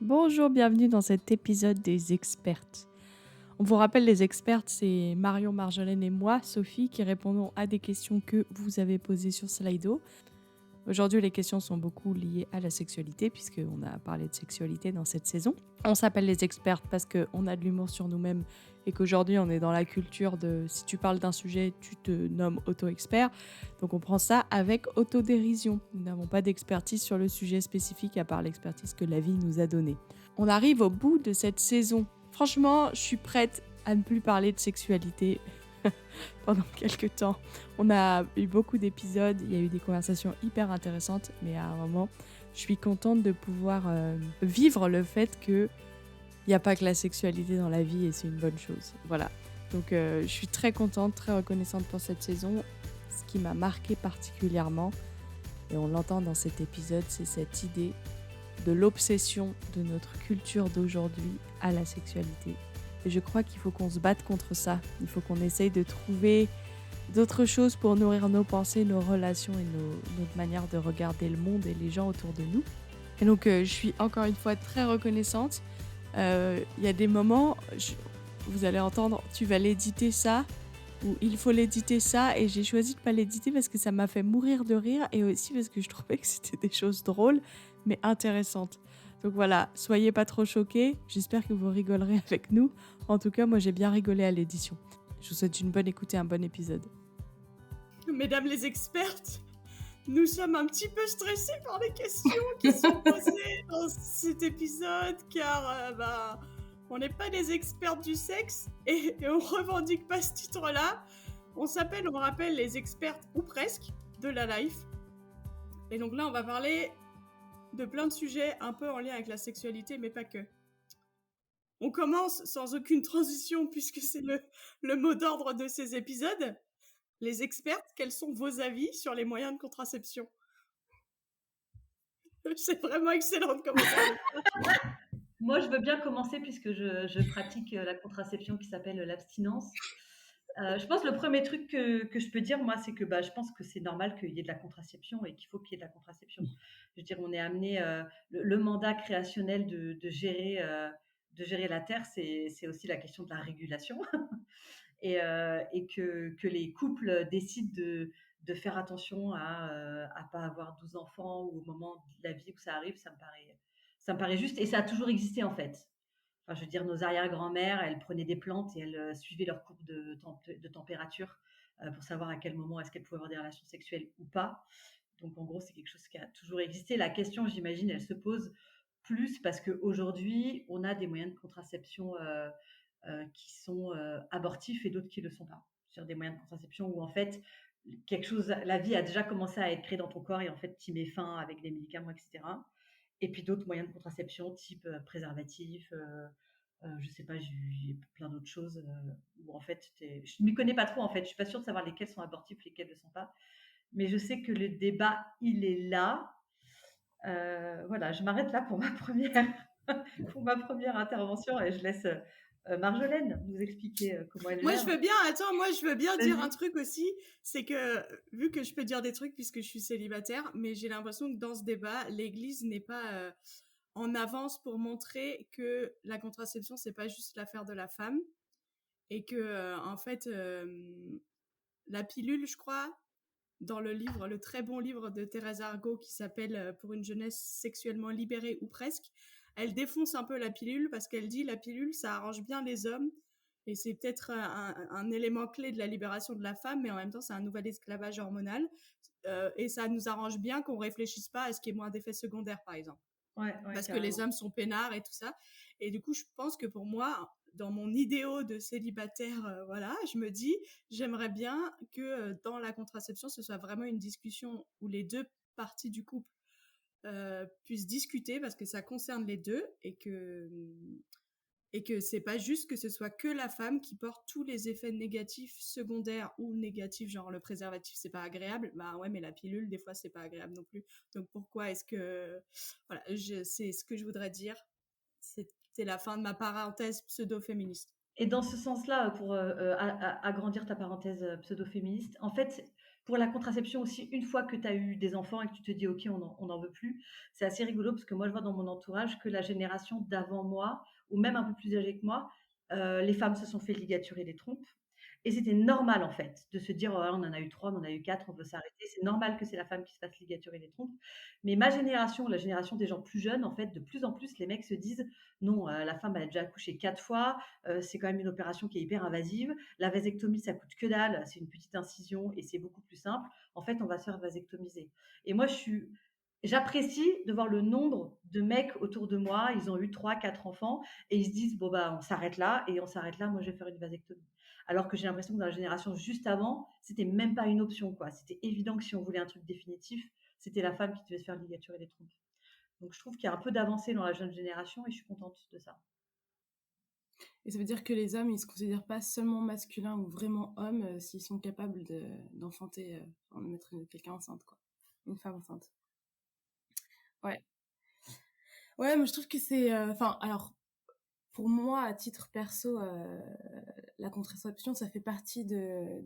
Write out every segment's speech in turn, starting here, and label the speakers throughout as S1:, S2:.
S1: Bonjour, bienvenue dans cet épisode des expertes. On vous rappelle, les expertes, c'est Marion, Marjolaine et moi, Sophie, qui répondons à des questions que vous avez posées sur Slido. Aujourd'hui, les questions sont beaucoup liées à la sexualité, puisqu'on a parlé de sexualité dans cette saison. On s'appelle les expertes parce qu'on a de l'humour sur nous-mêmes et qu'aujourd'hui, on est dans la culture de si tu parles d'un sujet, tu te nommes auto-expert. Donc, on prend ça avec autodérision. Nous n'avons pas d'expertise sur le sujet spécifique à part l'expertise que la vie nous a donnée. On arrive au bout de cette saison. Franchement, je suis prête à ne plus parler de sexualité pendant quelques temps. On a eu beaucoup d'épisodes, il y a eu des conversations hyper intéressantes, mais à un moment, je suis contente de pouvoir vivre le fait qu'il n'y a pas que la sexualité dans la vie et c'est une bonne chose. Voilà. Donc je suis très contente, très reconnaissante pour cette saison. Ce qui m'a marqué particulièrement, et on l'entend dans cet épisode, c'est cette idée de l'obsession de notre culture d'aujourd'hui à la sexualité. Et je crois qu'il faut qu'on se batte contre ça. Il faut qu'on essaye de trouver d'autres choses pour nourrir nos pensées, nos relations et notre manière de regarder le monde et les gens autour de nous. Et donc, je suis encore une fois très reconnaissante. Il y a des moments, vous allez entendre, tu vas l'éditer ça, ou il faut l'éditer ça, et j'ai choisi de pas l'éditer parce que ça m'a fait mourir de rire, et aussi parce que je trouvais que c'était des choses drôles, mais intéressantes. Donc voilà, soyez pas trop choqués, j'espère que vous rigolerez avec nous. En tout cas, moi j'ai bien rigolé à l'édition. Je vous souhaite une bonne écoute et un bon épisode.
S2: Mesdames les expertes, nous sommes un petit peu stressés par les questions qui sont posées dans cet épisode, car on n'est pas des expertes du sexe et on revendique pas ce titre-là. On s'appelle, on rappelle, les expertes ou presque de la life. Et donc là, on va parler de plein de sujets un peu en lien avec la sexualité, mais pas que. On commence sans aucune transition puisque c'est le mot d'ordre de ces épisodes. Les expertes, quels sont vos avis sur les moyens de contraception? C'est vraiment excellent de commencer avec ça.
S3: Moi, je veux bien commencer puisque je pratique la contraception qui s'appelle l'abstinence. Je pense que le premier truc que je peux dire, moi, c'est que je pense que c'est normal qu'il y ait de la contraception et qu'il faut qu'il y ait de la contraception. Je veux dire, on est amené, le mandat créationnel de gérer la Terre, c'est aussi la question de la régulation. Et que les couples décident de faire attention à pas avoir 12 enfants ou au moment de la vie où ça arrive, ça me paraît juste. Et ça a toujours existé, en fait. Enfin, je veux dire, nos arrière-grand-mères, elles prenaient des plantes et elles suivaient leur courbe de température pour savoir à quel moment est-ce qu'elles pouvaient avoir des relations sexuelles ou pas. Donc, en gros, c'est quelque chose qui a toujours existé. La question, j'imagine, elle se pose plus parce qu'aujourd'hui, on a des moyens de contraception qui sont abortifs et d'autres qui ne le sont pas. Sur des moyens de contraception où, en fait, la vie a déjà commencé à être créée dans ton corps et en fait, tu y mets fin avec des médicaments, etc. Et puis d'autres moyens de contraception, type préservatif, je sais pas, j'ai plein d'autres choses où en fait, je ne m'y connais pas trop en fait. Je suis pas sûre de savoir lesquels sont abortifs, lesquels ne le sont pas. Mais je sais que le débat, il est là. Voilà, je m'arrête là pour pour ma première intervention et je laisse Marjolaine nous expliquer comment elle
S2: Moi,
S3: gère.
S2: je veux bien dire un
S3: Vas-y.
S2: truc aussi, c'est que, vu que je peux dire des trucs puisque je suis célibataire, mais j'ai l'impression que dans ce débat, l'Église n'est pas en avance pour montrer que la contraception, c'est pas juste l'affaire de la femme, et que, en fait, la pilule, je crois, dans le livre, le très bon livre de Thérèse Argot qui s'appelle Pour une jeunesse sexuellement libérée ou presque, elle défonce un peu la pilule parce qu'elle dit la pilule, ça arrange bien les hommes et c'est peut-être un élément clé de la libération de la femme, mais en même temps, c'est un nouvel esclavage hormonal. Et ça nous arrange bien qu'on réfléchisse pas à ce qui est moins d'effets secondaires, par exemple.
S3: Ouais, ouais,
S2: Parce que les
S3: carrément.
S2: hommes sont peinards et tout ça. Et du coup, je pense que pour moi, dans mon idéal de célibataire, voilà, je me dis, j'aimerais bien que dans la contraception, ce soit vraiment une discussion où les deux parties du couple puissent discuter parce que ça concerne les deux et que c'est pas juste que ce soit que la femme qui porte tous les effets négatifs secondaires ou négatifs, genre le préservatif c'est pas agréable, bah ouais, mais la pilule des fois c'est pas agréable non plus. Donc pourquoi est-ce que voilà, c'est ce que je voudrais dire. C'était la fin de ma parenthèse pseudo-féministe.
S3: Et dans ce sens-là, pour agrandir ta parenthèse pseudo-féministe, en fait, Pour la contraception aussi, une fois que tu as eu des enfants et que tu te dis: «OK, on n'en veut plus», c'est assez rigolo parce que moi, je vois dans mon entourage que la génération d'avant moi ou même un peu plus âgée que moi, les femmes se sont fait ligaturer les trompes et c'était normal, en fait, de se dire: «Oh, on en a eu 3, on en a eu 4, on veut s'arrêter». C'est normal que c'est la femme qui se fasse ligaturer les trompes. Mais ma génération, la génération des gens plus jeunes, en fait, de plus en plus, les mecs se disent: «Non, la femme, elle a déjà accouché 4 fois, c'est quand même une opération qui est hyper invasive. La vasectomie, ça coûte que dalle, c'est une petite incision et c'est beaucoup plus simple. En fait, on va se faire vasectomiser». Et moi, j'apprécie de voir le nombre de mecs autour de moi, ils ont eu 3, 4 enfants et ils se disent: «Bon, bah, on s'arrête là et on s'arrête là, moi, je vais faire une vasectomie». Alors que j'ai l'impression que dans la génération juste avant, c'était même pas une option, quoi. C'était évident que si on voulait un truc définitif, c'était la femme qui devait se faire ligaturer les trompes. Donc je trouve qu'il y a un peu d'avancée dans la jeune génération et je suis contente de ça.
S1: Et ça veut dire que les hommes, ils se considèrent pas seulement masculins ou vraiment hommes s'ils sont capables d'enfanter, enfin, de mettre quelqu'un enceinte, quoi. Une femme enceinte. Ouais. Ouais, moi je trouve que c'est... Enfin, alors, pour moi, à titre perso, la contraception, ça fait partie de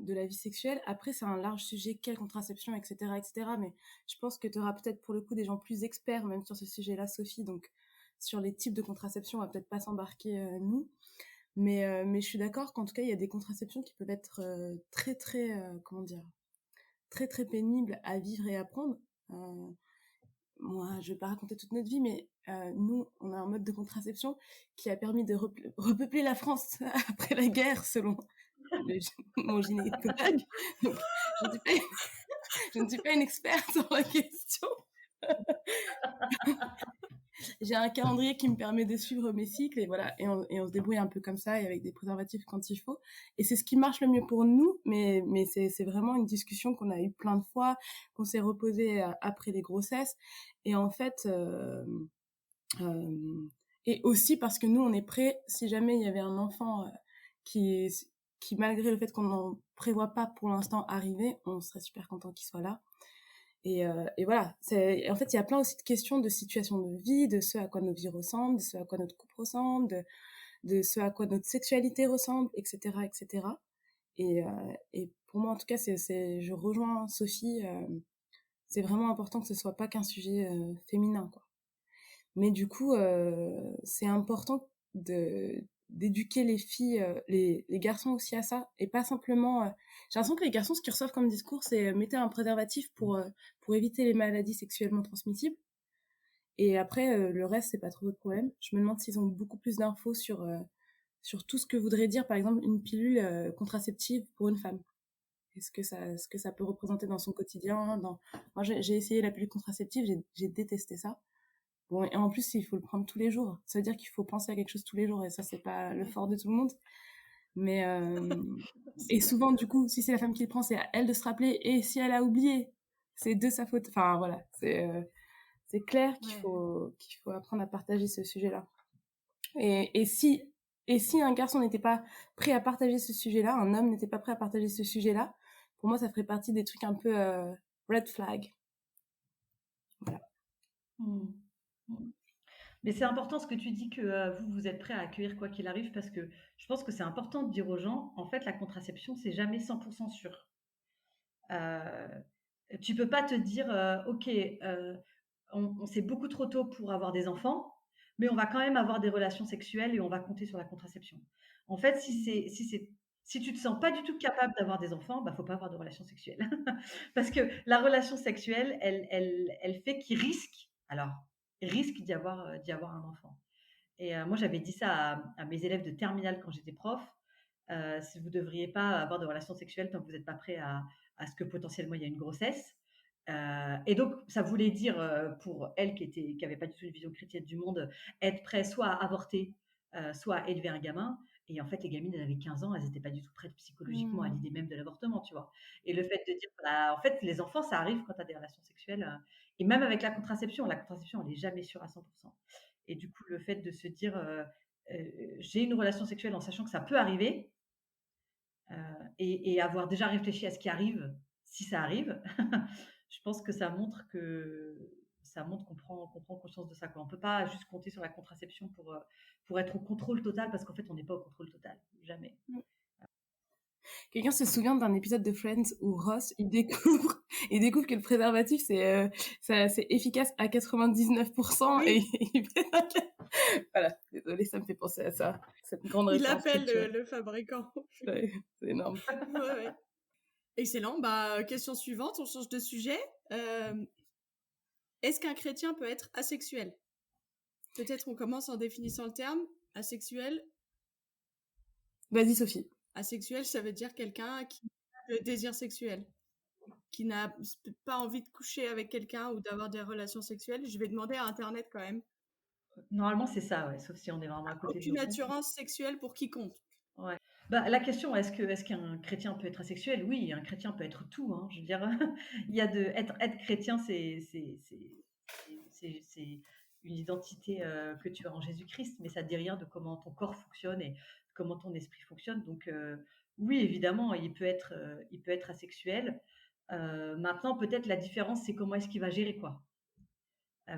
S1: la vie sexuelle. Après, c'est un large sujet, quelle contraception, etc., etc. Mais je pense que tu auras peut-être pour le coup des gens plus experts, même sur ce sujet-là, Sophie. Donc, sur les types de contraception, on va peut-être pas s'embarquer, nous. Mais je suis d'accord qu'en tout cas, il y a des contraceptions qui peuvent être très, très, comment dire, très, très pénibles à vivre et à prendre. Euh, Moi, je vais pas raconter toute notre vie, mais nous, on a un mode de contraception qui a permis de repeupler la France après la guerre, selon le- mon gynécologue. Donc, je ne suis pas, je ne suis pas une experte sur la question. J'ai un calendrier qui me permet de suivre mes cycles et voilà, et on se débrouille un peu comme ça et avec des préservatifs quand il faut. Et c'est ce qui marche le mieux pour nous, mais c'est vraiment une discussion qu'on a eu plein de fois, qu'on s'est reposé après les grossesses. Et en fait, Euh, et aussi parce que nous, on est prêts, si jamais il y avait un enfant qui, qui, malgré le fait qu'on n'en prévoit pas pour l'instant arriver, on serait super content qu'il soit là. Et voilà, en fait, il y a plein aussi de questions de situation de vie, de ce à quoi nos vies ressemblent, de ce à quoi notre couple ressemble, de ce à quoi notre sexualité ressemble, etc., etc. Et pour moi, en tout cas, je rejoins Sophie, c'est vraiment important que ce soit pas qu'un sujet féminin, quoi. Mais du coup, c'est important d'éduquer les filles, les garçons aussi à ça, et pas simplement... J'ai l'impression que les garçons, ce qu'ils reçoivent comme discours, c'est mettez un préservatif pour éviter les maladies sexuellement transmissibles. Et après, le reste, c'est pas trop votre problème. Je me demande s'ils ont beaucoup plus d'infos sur tout ce que voudrait dire, par exemple, une pilule contraceptive pour une femme. Ce que ça peut représenter dans son quotidien. Moi, j'ai essayé la pilule contraceptive, j'ai détesté ça. Bon, et en plus, il faut le prendre tous les jours. Ça veut dire qu'il faut penser à quelque chose tous les jours, et ça, c'est pas le fort de tout le monde. Mais, et souvent, du coup, si c'est la femme qui le prend, c'est à elle de se rappeler, et si elle a oublié, c'est de sa faute. Enfin, voilà, c'est clair
S2: Ouais.
S1: qu'il faut apprendre à partager ce sujet-là. Et, et si, et si un garçon n'était pas prêt à partager ce sujet-là, un homme n'était pas prêt à partager ce sujet-là, pour moi, ça ferait partie des trucs un peu red flag. Voilà.
S3: Mmh. Mmh. Mais c'est important ce que tu dis que vous êtes prêt à accueillir quoi qu'il arrive parce que je pense que c'est important de dire aux gens, en fait, la contraception, c'est jamais 100% sûr. Euh, Tu peux pas te dire, ok, c'est beaucoup trop tôt pour avoir des enfants, mais on va quand même avoir des relations sexuelles et on va compter sur la contraception. En fait, si tu te sens pas du tout capable d'avoir des enfants, bah faut pas avoir de relations sexuelles. Parce que la relation sexuelle, elle fait qu'il risque d'y avoir un enfant. Et moi, j'avais dit ça à mes élèves de terminale quand j'étais prof. Si vous ne devriez pas avoir de relations sexuelles tant que vous n'êtes pas prêt à ce que potentiellement il y a une grossesse. Et donc, ça voulait dire pour elle qui avait pas du tout une vision chrétienne du monde, être prêt soit à avorter, soit à élever un gamin. Et en fait, les gamines, elles avaient 15 ans, elles n'étaient pas du tout prêtes psychologiquement à l'idée même de l'avortement, tu vois. Et le fait de dire, bah, en fait, les enfants, ça arrive quand tu as des relations sexuelles. Et même avec la contraception, elle n'est jamais sûre à 100%. Et du coup, le fait de se dire, j'ai une relation sexuelle en sachant que ça peut arriver, et avoir déjà réfléchi à ce qui arrive, si ça arrive, je pense que ça montre qu'on prend conscience de ça, quoi. On peut pas juste compter sur la contraception pour être au contrôle total parce qu'en fait, on n'est pas au contrôle total, jamais.
S4: quelqu'un se souvient d'un épisode de Friends où Ross, il découvre que le préservatif, c'est efficace à 99%
S2: Oui,
S4: et voilà, désolée, ça me fait penser à ça, cette grande
S2: il
S4: référence
S2: appelle
S4: culturelle.
S2: le fabricant.
S4: Ouais, c'est énorme.
S2: Ouais, ouais. Excellent. Bah, question suivante, on change de sujet. Est-ce qu'un chrétien peut être asexuel? Peut-être on commence en définissant le terme. Asexuel.
S4: Vas-y, Sophie.
S2: Asexuel, ça veut dire quelqu'un qui a le désir sexuel, qui n'a pas envie de coucher avec quelqu'un ou d'avoir des relations sexuelles. Je vais demander à Internet quand même.
S3: Normalement, c'est ça, ouais, sauf si on est vraiment à côté de nos
S2: Aucune
S3: pompes.
S2: attirance sexuelle pour quiconque.
S3: Ouais. Bah, la question, est-ce qu'un chrétien peut être asexuel? Oui, un chrétien peut être tout, hein. Je veux dire, il y a être chrétien, c'est une identité que tu as en Jésus-Christ, mais ça ne dit rien de comment ton corps fonctionne et comment ton esprit fonctionne. Donc, oui, évidemment, il peut être asexuel. Maintenant, peut-être la différence, c'est comment est-ce qu'il va gérer quoi.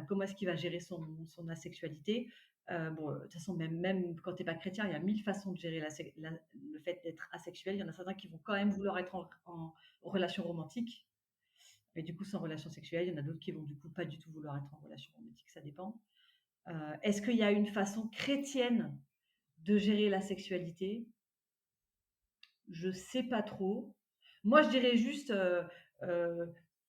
S3: Comment est-ce qu'il va gérer son asexualité. Bon, de toute façon, même quand tu n'es pas chrétien, il y a 1000 façons de gérer le fait d'être asexuel. Il y en a certains qui vont quand même vouloir être en relation romantique, mais du coup sans relation sexuelle. Il y en a d'autres qui vont du coup pas du tout vouloir être en relation romantique, ça dépend. Est-ce qu'il y a une façon chrétienne de gérer la sexualité? Je sais pas trop. Moi, je dirais juste,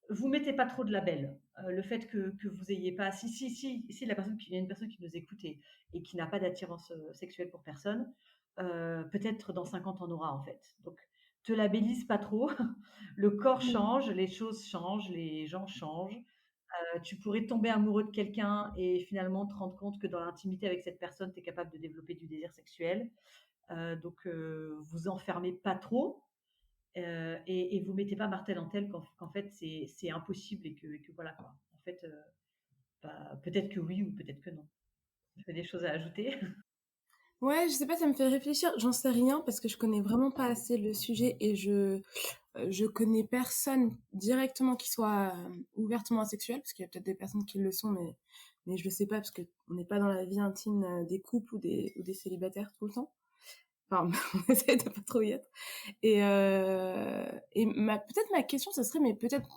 S3: vous mettez pas trop de labels. Le fait que vous ayez pas, si la personne, il y a une personne qui nous écoute et qui n'a pas d'attirance sexuelle pour personne, peut-être dans 50 ans on aura en fait. Donc, te labellise pas trop. Le corps change, les choses changent, les gens changent. Tu pourrais tomber amoureux de quelqu'un et finalement te rendre compte que dans l'intimité avec cette personne, tu es capable de développer du désir sexuel. Donc, vous enfermez pas trop et vous mettez pas martel en tel qu'en fait c'est impossible et que voilà quoi. En fait, bah, peut-être que oui ou peut-être que non. Tu as des choses à ajouter?
S4: Ouais, je sais pas, ça me fait réfléchir. J'en sais rien parce que je connais vraiment pas assez le sujet et je connais personne directement qui soit ouvertement asexuel, parce qu'il y a peut-être des personnes qui le sont, mais je le sais pas parce que on n'est pas dans la vie intime des couples ou des célibataires tout le temps. Enfin, on essaie de pas trop y être. Et peut-être ma question, ce serait, mais peut-être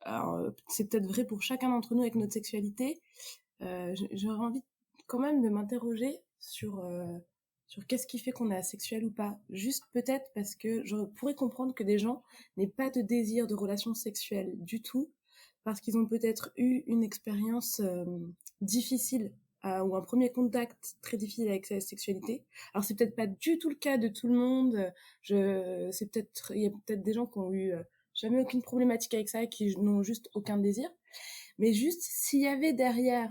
S4: alors, c'est peut-être vrai pour chacun d'entre nous avec notre sexualité. J'aurais envie quand même de m'interroger sur qu'est-ce qui fait qu'on est asexuel ou pas. Juste peut-être parce que je pourrais comprendre que des gens n'aient pas de désir de relation sexuelle du tout, parce qu'ils ont peut-être eu une expérience difficile ou un premier contact très difficile avec sa sexualité. Alors c'est peut-être pas du tout le cas de tout le monde. Il y a peut-être des gens qui ont eu jamais aucune problématique avec ça et qui n'ont juste aucun désir. Mais juste, s'il y avait derrière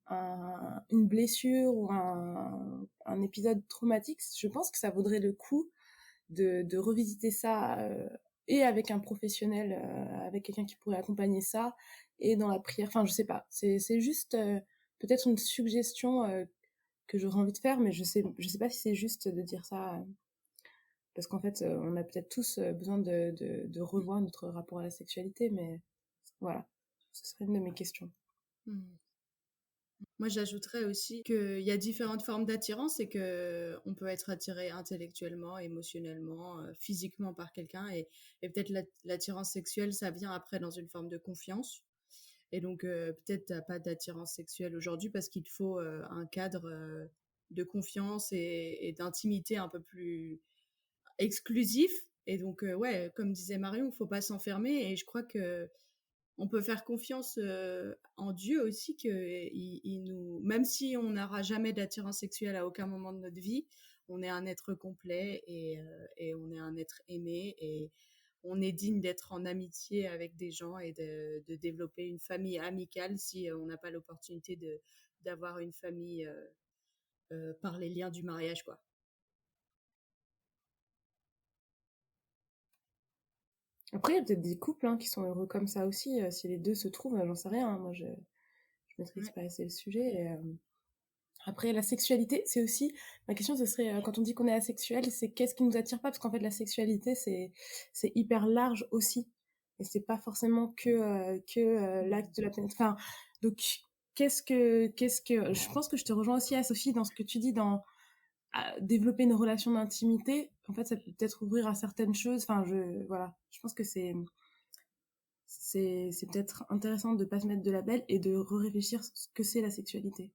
S4: une blessure ou un épisode traumatique, je pense que ça vaudrait le coup de revisiter ça et avec un professionnel, avec quelqu'un qui pourrait accompagner ça, et dans la prière. Enfin, je sais pas. C'est juste peut-être une suggestion que j'aurais envie de faire, mais je sais pas si c'est juste de dire ça. Parce qu'en fait, on a peut-être tous besoin de revoir notre rapport à la sexualité, mais voilà, ce serait une de mes questions.
S2: Moi, j'ajouterais aussi qu'il y a différentes formes d'attirance et que on peut être attiré intellectuellement, émotionnellement, physiquement par quelqu'un et peut-être l'attirance sexuelle, ça vient après dans une forme de confiance. Et donc, peut-être t'as pas d'attirance sexuelle aujourd'hui parce qu'il te faut un cadre de confiance et d'intimité un peu plus exclusif. Et donc, ouais, comme disait Marion, il faut pas s'enfermer. Et je crois que on peut faire confiance en Dieu aussi, que il nous, même si on n'aura jamais d'attirance sexuelle à aucun moment de notre vie, on est un être complet et on est un être aimé et on est digne d'être en amitié avec des gens et de développer une famille amicale si on n'a pas l'opportunité d'avoir une famille par les liens du mariage, quoi.
S4: Après, il y a peut-être des couples qui sont heureux comme ça aussi, si les deux se trouvent, j'en sais rien, hein. Moi, je maîtrise
S2: Ouais.
S4: pas assez le sujet. Après, la sexualité, c'est aussi... Ma question, ce serait, quand on dit qu'on est asexuel, c'est qu'est-ce qui nous attire pas? Parce qu'en fait, la sexualité, c'est hyper large aussi. Et c'est pas forcément que l'acte de la pénétration. Enfin, donc, qu'est-ce que... Je pense que je te rejoins aussi à Sophie dans ce que tu dis, à développer une relation d'intimité, en fait, ça peut peut-être ouvrir à certaines choses. Enfin, voilà, je pense que c'est peut-être intéressant de pas se mettre de label et de réfléchir ce que c'est la sexualité.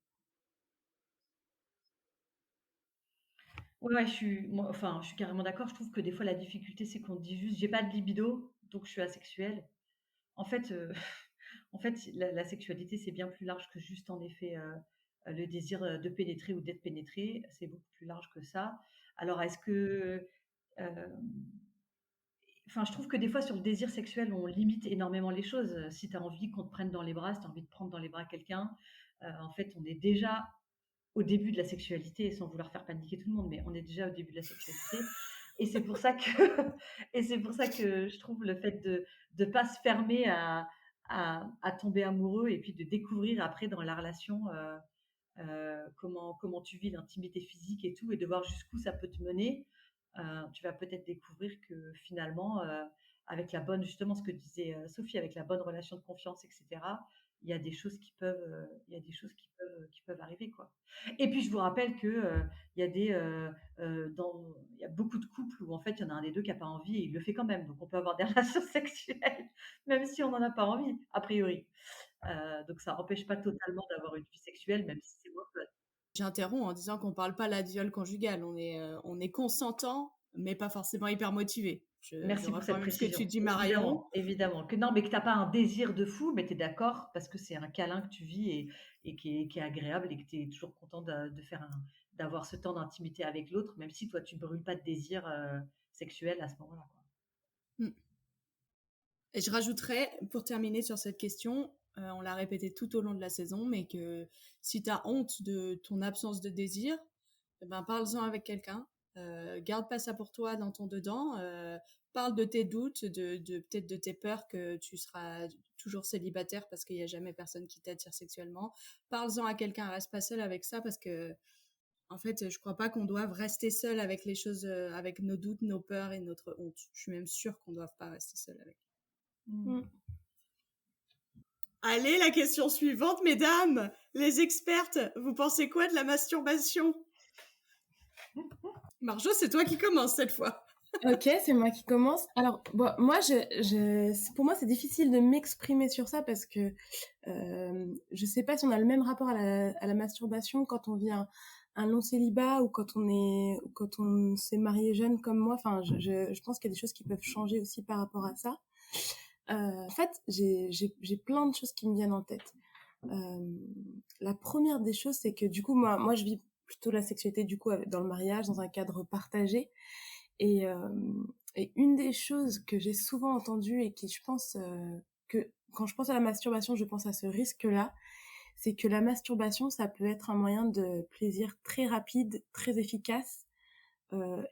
S3: Ouais, je suis carrément d'accord. Je trouve que des fois, la difficulté, c'est qu'on dit juste: «J'ai pas de libido, donc je suis asexuel». En fait, en fait, la sexualité, c'est bien plus large que juste, en effet, le désir, de pénétrer ou d'être pénétré. C'est beaucoup plus large que ça. Alors est-ce que, hem, enfin, je trouve que des fois, sur le désir sexuel, on limite énormément les choses. Si tu as envie qu'on te prenne dans les bras, si tu as envie de prendre dans les bras quelqu'un, en fait, on est déjà au début de la sexualité, sans vouloir faire paniquer tout le monde, mais on est déjà au début de la sexualité. Et c'est pour ça que, et c'est pour ça que je trouve le fait de ne pas se fermer à tomber amoureux et puis de découvrir après dans la relation comment tu vis l'intimité physique et tout, et de voir jusqu'où ça peut te mener. Tu vas peut-être découvrir que finalement, avec la bonne, justement, ce que disait Sophie, avec la bonne relation de confiance, etc., il y a des choses il y a des choses qui peuvent arriver, quoi. Et puis je vous rappelle que il y a il y a beaucoup de couples où en fait il y en a un des deux qui a pas envie et il le fait quand même. Donc on peut avoir des relations sexuelles même si on n'en a pas envie, a priori. Donc ça n'empêche pas totalement d'avoir une vie sexuelle, même si c'est moins fun.
S2: J'interromps en disant qu'on parle pas là de viol conjugal. On est consentant, mais pas forcément hyper motivé. Je
S3: Merci pour
S2: reprends
S3: cette
S2: même ce que tu
S3: précision.
S2: dis, Marion.
S3: Évidemment, évidemment. Que non, mais que t'as pas un désir de fou, mais tu es d'accord parce que c'est un câlin que tu vis et qui est agréable et que tu es toujours content d'avoir ce temps d'intimité avec l'autre, même si toi, tu brûles pas de désir sexuel à ce moment-là, quoi.
S2: Mm. Et je rajouterais, pour terminer sur cette question, on l'a répété tout au long de la saison, mais que si tu as honte de ton absence de désir, ben parle-en avec quelqu'un. Garde pas ça pour toi dans ton dedans. Parle de tes doutes, peut-être de tes peurs que tu seras toujours célibataire parce qu'il n'y a jamais personne qui t'attire sexuellement. Parle-en à quelqu'un, reste pas seul avec ça parce que en fait, je crois pas qu'on doive rester seul avec les choses, avec nos doutes, nos peurs et notre honte. Je suis même sûre qu'on ne doit pas rester seul avec.
S4: Mm.
S2: Allez, la question suivante, mesdames, les expertes, vous pensez quoi de la masturbation? Marjo, c'est toi qui commence cette fois.
S4: Ok, c'est moi qui commence. Alors, bon, moi, pour moi, c'est difficile de m'exprimer sur ça parce que je sais pas si on a le même rapport à la masturbation quand on vit un long célibat ou quand quand on s'est marié jeune comme moi. Enfin, je pense qu'il y a des choses qui peuvent changer aussi par rapport à ça. En fait, j'ai plein de choses qui me viennent en tête. La première des choses, c'est que du coup, moi, je vis plutôt la sexualité du coup dans le mariage, dans un cadre partagé. Et, euh, et une des choses que j'ai souvent entendues et qui, je pense, que quand je pense à la masturbation, je pense à ce risque-là, c'est que la masturbation, ça peut être un moyen de plaisir très rapide, très efficace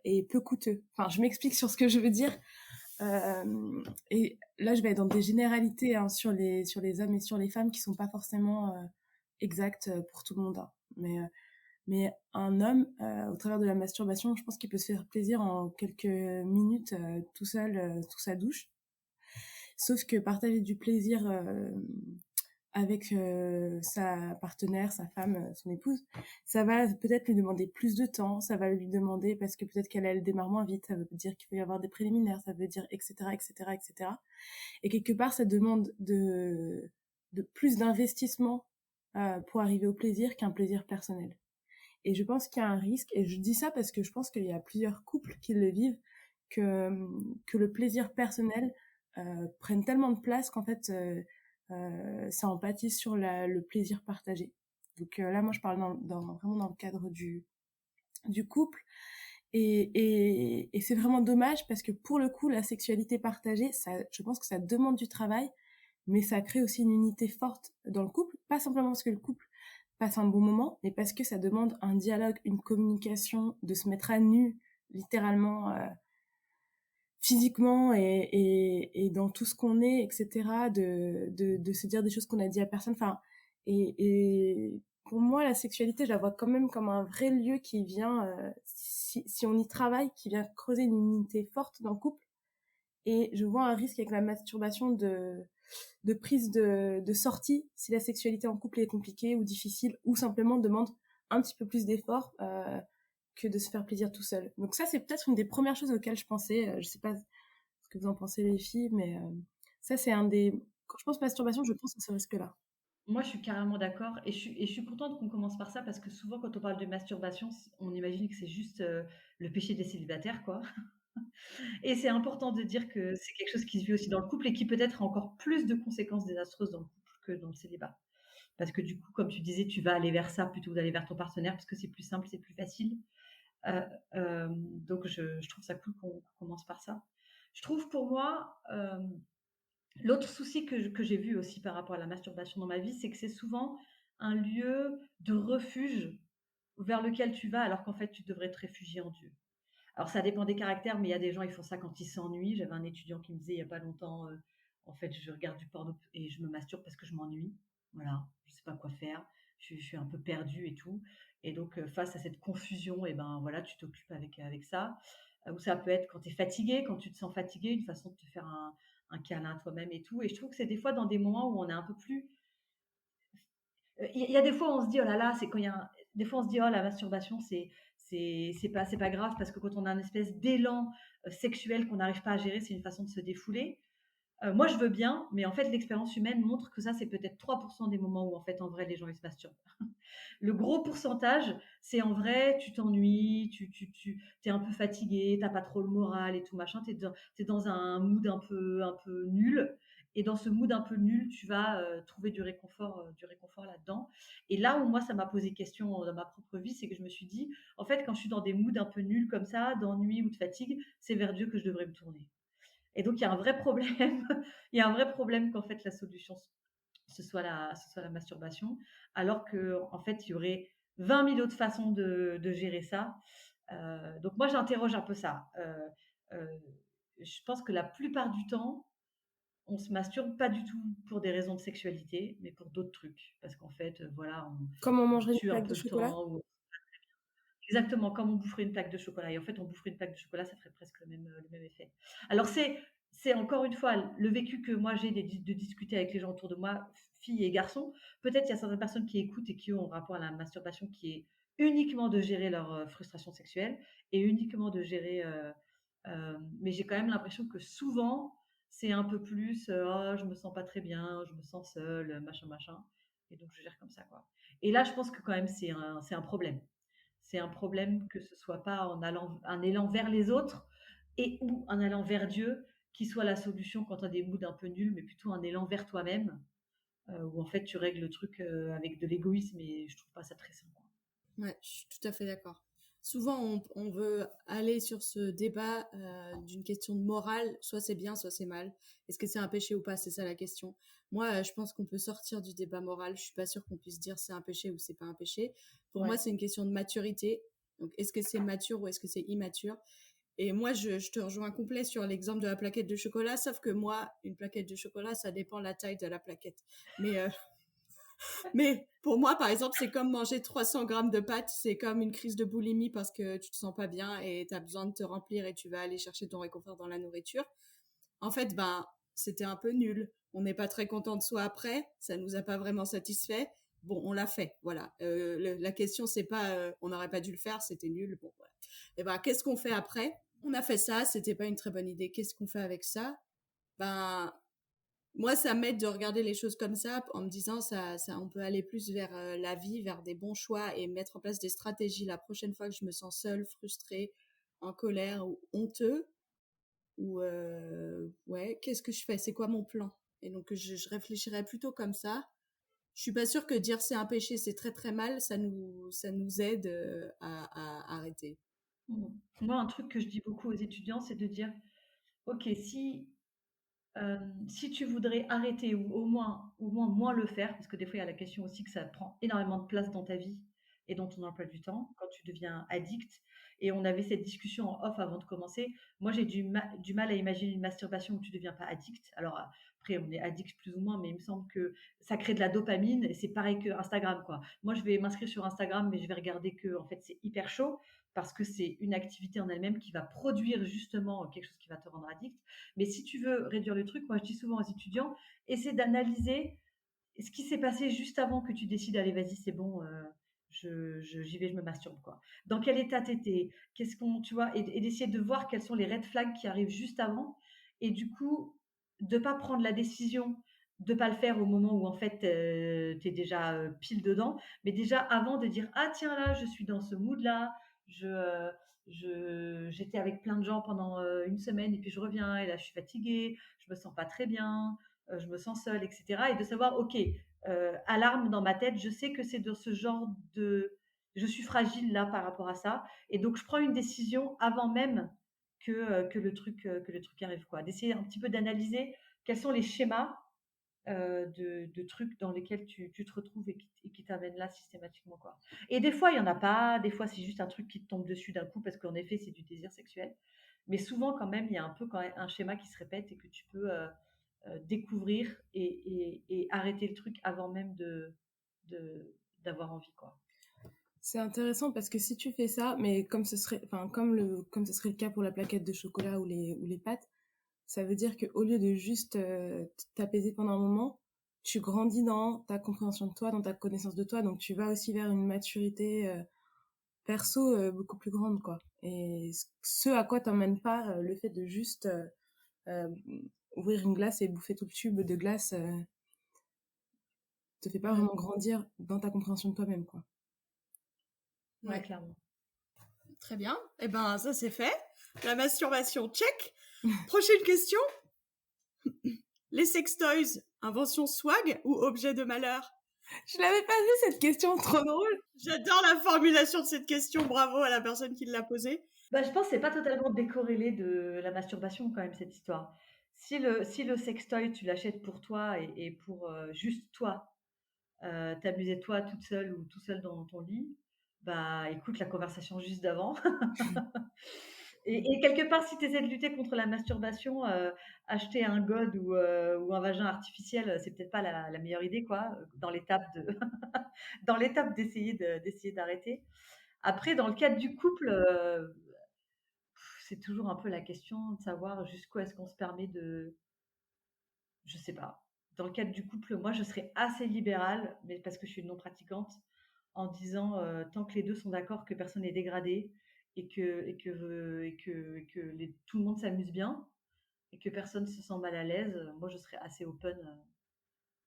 S4: et peu coûteux. Enfin, je m'explique sur ce que je veux dire. Et là, je vais être dans des généralités hein, sur les hommes et sur les femmes qui sont pas forcément exactes pour tout le monde. Hein. Mais un homme, au travers de la masturbation, je pense qu'il peut se faire plaisir en quelques minutes tout seul sous sa douche. Sauf que partager du plaisir avec sa partenaire, sa femme, son épouse, ça va peut-être lui demander plus de temps, ça va lui demander, parce que peut-être qu'elle démarre moins vite, ça veut dire qu'il faut y avoir des préliminaires, ça veut dire etc., etc., etc. Et quelque part, ça demande de plus d'investissement pour arriver au plaisir qu'un plaisir personnel. Et je pense qu'il y a un risque, et je dis ça parce que je pense qu'il y a plusieurs couples qui le vivent, que le plaisir personnel prenne tellement de place qu'en fait, ça empathise sur le plaisir partagé. Donc là, moi, je parle vraiment dans le cadre du couple. Et c'est vraiment dommage parce que pour le coup, la sexualité partagée, je pense que ça demande du travail, mais ça crée aussi une unité forte dans le couple, pas simplement parce que le couple passe un bon moment, mais parce que ça demande un dialogue, une communication, de se mettre à nu, littéralement, physiquement et dans tout ce qu'on est, etc., de se dire des choses qu'on a dit à personne. Enfin, et pour moi, la sexualité, je la vois quand même comme un vrai lieu qui vient, si on y travaille, qui vient creuser une unité forte dans le couple. Et je vois un risque avec la masturbation de prise de sortie si la sexualité en couple est compliquée ou difficile ou simplement demande un petit peu plus d'efforts que de se faire plaisir tout seul. Donc ça, c'est peut-être une des premières choses auxquelles je pensais. Je sais pas ce que vous en pensez les filles, mais ça, c'est un des... Quand je pense masturbation, je pense à ce risque-là.
S3: Moi, je suis carrément d'accord et je suis contente qu'on commence par ça parce que souvent, quand on parle de masturbation, on imagine que c'est juste le péché des célibataires, quoi. Et c'est important de dire que c'est quelque chose qui se vit aussi dans le couple et qui peut-être a encore plus de conséquences désastreuses dans le couple que dans le célibat. Parce que du coup, comme tu disais, tu vas aller vers ça plutôt que d'aller vers ton partenaire parce que c'est plus simple, c'est plus facile. Euh, donc, je trouve ça cool qu'on commence par ça. Je trouve pour moi, l'autre souci que j'ai vu aussi par rapport à la masturbation dans ma vie, c'est que c'est souvent un lieu de refuge vers lequel tu vas alors qu'en fait, tu devrais te réfugier en Dieu. Alors, ça dépend des caractères, mais il y a des gens, ils font ça quand ils s'ennuient. J'avais un étudiant qui me disait il n'y a pas longtemps, en fait, je regarde du porno et je me masturbe parce que je m'ennuie. Voilà, je ne sais pas quoi faire. Je suis un peu perdue et tout. Et donc, face à cette confusion, et ben voilà, tu t'occupes avec ça. Ou ça peut être quand tu es fatigué, quand tu te sens fatigué, une façon de te faire un câlin à toi-même et tout. Et je trouve que c'est des fois dans des moments où on est un peu plus. Il y a des fois où on se dit oh là là, c'est quand il y a des fois on se dit oh la masturbation c'est pas grave parce que quand on a une espèce d'élan sexuel qu'on n'arrive pas à gérer, c'est une façon de se défouler. Moi je veux bien, mais en fait l'expérience humaine montre que ça c'est peut-être 3% des moments où en fait en vrai les gens ils se masturbent. Le gros pourcentage, c'est en vrai, tu t'ennuies, tu es un peu fatigué, t'as pas trop le moral et tout machin, t'es dans un mood un peu nul. Et dans ce mood un peu nul, tu vas trouver du réconfort là-dedans. Et là où moi, ça m'a posé question dans ma propre vie, c'est que je me suis dit, en fait, quand je suis dans des moods un peu nuls comme ça, d'ennui ou de fatigue, c'est vers Dieu que je devrais me tourner. Et donc, il y a un vrai problème. Il y a un vrai problème qu'en fait, la solution, ce soit la masturbation, alors qu'en fait, il y aurait 20 000 autres façons de gérer ça. Donc moi, j'interroge un peu ça. Euh, je pense que la plupart du temps, on se masturbe pas du tout pour des raisons de sexualité, mais pour d'autres trucs. Parce qu'en fait, voilà,
S4: Comme on
S3: on
S4: mangerait une
S3: tue un
S4: plaque
S3: peu
S4: de
S3: le
S4: chocolat.
S3: temps. Exactement, comme on boufferait une plaque de chocolat. Et en fait, on boufferait une plaque de chocolat, ça ferait presque le même effet. Alors, c'est encore une fois le vécu que moi j'ai de discuter avec les gens autour de moi, filles et garçons. Peut-être il y a certaines personnes qui écoutent et qui ont un rapport à la masturbation qui est uniquement de gérer leur frustration sexuelle et uniquement de gérer. Mais j'ai quand même l'impression que souvent, c'est un peu plus oh, je me sens pas très bien, je me sens seule, machin, machin. Et donc, je gère comme ça, quoi. Et là, je pense que quand même, c'est un problème. C'est un problème que ce soit pas en allant un élan vers les autres et ou un allant vers Dieu qui soit la solution quand tu as des moods un peu nuls, mais plutôt un élan vers toi-même où en fait tu règles le truc avec de l'égoïsme et je trouve pas ça très sain.
S2: Ouais, je suis tout à fait d'accord. Souvent, on veut aller sur ce débat d'une question de morale, soit c'est bien, soit c'est mal. Est-ce que c'est un péché ou pas? C'est ça la question. Moi, je pense qu'on peut sortir du débat moral. Je suis pas sûre qu'on puisse dire c'est un péché ou c'est pas un péché. Pour moi, c'est une question de maturité. Donc, est-ce que c'est mature ou est-ce que c'est immature? Et moi, je te rejoins complet sur l'exemple de la plaquette de chocolat, sauf que moi, une plaquette de chocolat, ça dépend de la taille de la plaquette. Mais pour moi, par exemple, c'est comme manger 300 grammes de pâtes, c'est comme une crise de boulimie parce que tu te sens pas bien et tu as besoin de te remplir et tu vas aller chercher ton réconfort dans la nourriture. En fait, ben, c'était un peu nul. On n'est pas très content de soi après, ça nous a pas vraiment satisfait. Bon, on l'a fait, voilà. La question, c'est pas on n'aurait pas dû le faire, c'était nul. Bon, voilà. Et ben, qu'est-ce qu'on fait après? On a fait ça, c'était pas une très bonne idée. Qu'est-ce qu'on fait avec ça? Ben, moi, ça m'aide de regarder les choses comme ça, en me disant on peut aller plus vers la vie, vers des bons choix et mettre en place des stratégies la prochaine fois que je me sens seule, frustrée, en colère ou honteux. Ou ouais, qu'est-ce que je fais? C'est quoi mon plan? Et donc je réfléchirais plutôt comme ça. Je suis pas sûre que dire c'est un péché, c'est très très mal, ça nous aide à arrêter.
S3: Moi, un truc que je dis beaucoup aux étudiants, c'est de dire, ok, si tu voudrais arrêter ou au moins le faire, parce que des fois il y a la question aussi que ça prend énormément de place dans ta vie et dans ton emploi du temps quand tu deviens addict. Et on avait cette discussion en off avant de commencer. Moi, j'ai du mal à imaginer une masturbation où tu ne deviens pas addict. Alors après, on est addict plus ou moins, mais il me semble que ça crée de la dopamine et c'est pareil que Instagram, quoi. Moi, je vais m'inscrire sur Instagram, mais je vais regarder que en fait c'est hyper chaud parce que c'est une activité en elle-même qui va produire justement quelque chose qui va te rendre addict. Mais si tu veux réduire le truc, moi je dis souvent aux étudiants, essaie d'analyser ce qui s'est passé juste avant que tu décides, allez, vas-y, c'est bon, j'y vais, je me masturbe, quoi. Dans quel état t'étais? Tu vois, et d'essayer de voir quels sont les red flags qui arrivent juste avant, et du coup, de pas prendre la décision de pas le faire au moment où en fait t'es déjà pile dedans, mais déjà avant de dire ah tiens là je suis dans ce mood là, j'étais avec plein de gens pendant une semaine et puis je reviens et là je suis fatiguée, je me sens pas très bien, je me sens seule, etc. Et de savoir ok, alarme dans ma tête, je sais que c'est de ce genre de je suis fragile là par rapport à ça, et donc je prends une décision avant même que le truc arrive, quoi. D'essayer un petit peu d'analyser quels sont les schémas de trucs dans lesquels tu te retrouves et qui t'amènent là systématiquement, quoi. Et des fois, il y en a pas. Des fois, c'est juste un truc qui te tombe dessus d'un coup parce qu'en effet, c'est du désir sexuel. Mais souvent, quand même, il y a un peu quand même un schéma qui se répète et que tu peux découvrir et arrêter le truc avant même de d'avoir envie, quoi.
S4: C'est intéressant parce que si tu fais ça, mais comme ce serait, enfin, comme ce serait le cas pour la plaquette de chocolat ou les pâtes, ça veut dire qu'au lieu de juste t'apaiser pendant un moment, tu grandis dans ta compréhension de toi, dans ta connaissance de toi, donc tu vas aussi vers une maturité perso beaucoup plus grande, quoi. Et ce à quoi t'emmène pas le fait de juste euh, ouvrir une glace et bouffer tout le tube de glace te fait pas vraiment grandir dans ta compréhension de toi-même, quoi.
S3: Ouais, clairement.
S2: Très bien. Eh ben, ça c'est fait. La masturbation, check. Prochaine question. Les sextoys, invention swag ou objet de malheur?
S4: Je l'avais pas vu cette question, trop drôle.
S2: J'adore la formulation de cette question. Bravo à la personne qui l'a posée.
S3: Bah, je pense que c'est pas totalement décorrélé de la masturbation quand même, cette histoire. Si le sextoy, tu l'achètes pour toi et pour juste toi, t'amuser toi toute seule ou tout seul dans ton lit, bah écoute la conversation juste d'avant. Et quelque part, si tu essaies de lutter contre la masturbation, acheter un god ou un vagin artificiel, c'est peut-être pas la meilleure idée, quoi, dans l'étape dans l'étape d'essayer d'arrêter. Après, dans le cadre du couple, c'est toujours un peu la question de savoir jusqu'où est-ce qu'on se permet de, je sais pas. Dans le cadre du couple, moi, je serais assez libérale, mais parce que je suis une non pratiquante, en disant tant que les deux sont d'accord que personne n'est dégradé et que tout le monde s'amuse bien et que personne se sent mal à l'aise, moi, je serais assez open.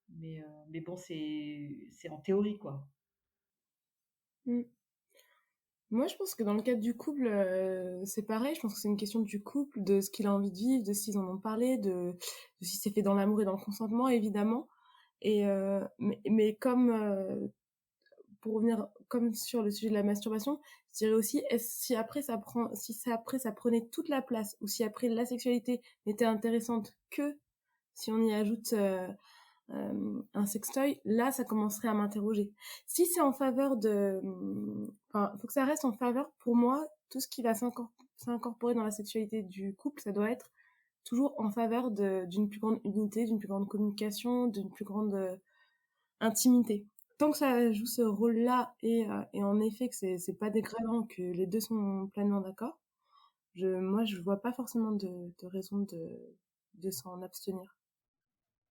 S3: Mais bon, c'est en théorie, quoi.
S4: Mm. Moi, je pense que dans le cadre du couple, c'est pareil. Je pense que c'est une question du couple, de ce qu'il a envie de vivre, de s'ils en ont parlé, de si c'est fait dans l'amour et dans le consentement, évidemment. Mais comme pour revenir comme sur le sujet de la masturbation, je dirais aussi si après ça prenait toute la place, ou si après la sexualité n'était intéressante que si on y ajoute un sextoy, là ça commencerait à m'interroger. Si c'est en faveur enfin, faut que ça reste en faveur, pour moi, tout ce qui va s'incorporer dans la sexualité du couple, ça doit être toujours en faveur d'une plus grande unité, d'une plus grande communication, d'une plus grande intimité. Tant que ça joue ce rôle-là et en effet que c'est pas dégradant, que les deux sont pleinement d'accord, moi je vois pas forcément de raison de s'en abstenir.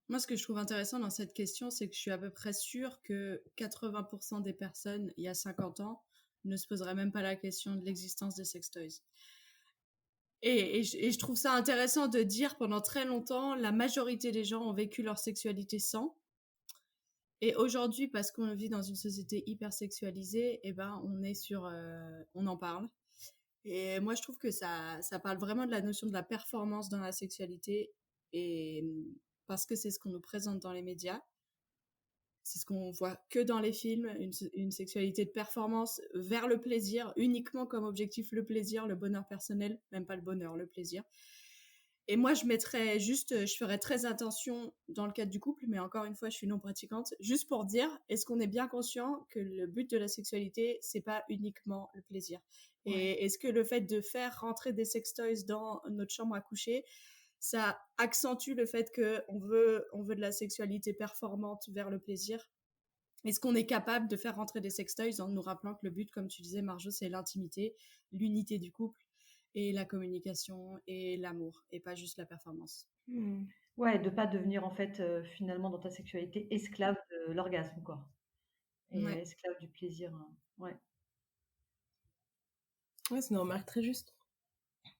S2: Moi, ce que je trouve intéressant dans cette question, c'est que je suis à peu près sûre que 80% des personnes, il y a 50 ans, ne se poseraient même pas la question de l'existence des sextoys. Et je trouve ça intéressant de dire pendant très longtemps, la majorité des gens ont vécu leur sexualité sans. Et aujourd'hui, parce qu'on vit dans une société hyper sexualisée, eh ben, on en parle. Et moi, je trouve que ça parle vraiment de la notion de la performance dans la sexualité, et parce que c'est ce qu'on nous présente dans les médias. C'est ce qu'on voit que dans les films, une sexualité de performance vers le plaisir, uniquement comme objectif le plaisir, le bonheur personnel, même pas le bonheur, le plaisir. Et moi, je ferais très attention dans le cadre du couple, mais encore une fois, je suis non pratiquante, juste pour dire, est-ce qu'on est bien conscient que le but de la sexualité, c'est pas uniquement le plaisir? Et est-ce que le fait de faire rentrer des sextoys dans notre chambre à coucher, ça accentue le fait qu'on veut de la sexualité performante vers le plaisir? Est-ce qu'on est capable de faire rentrer des sextoys en nous rappelant que le but, comme tu disais, Marjo, c'est l'intimité, l'unité du couple et la communication et l'amour, et pas juste la performance?
S3: Ouais, de pas devenir en fait finalement dans ta sexualité esclave de l'orgasme, quoi. et
S2: Ouais.
S3: esclave du plaisir. Ouais.
S4: Ouais, c'est une remarque très juste.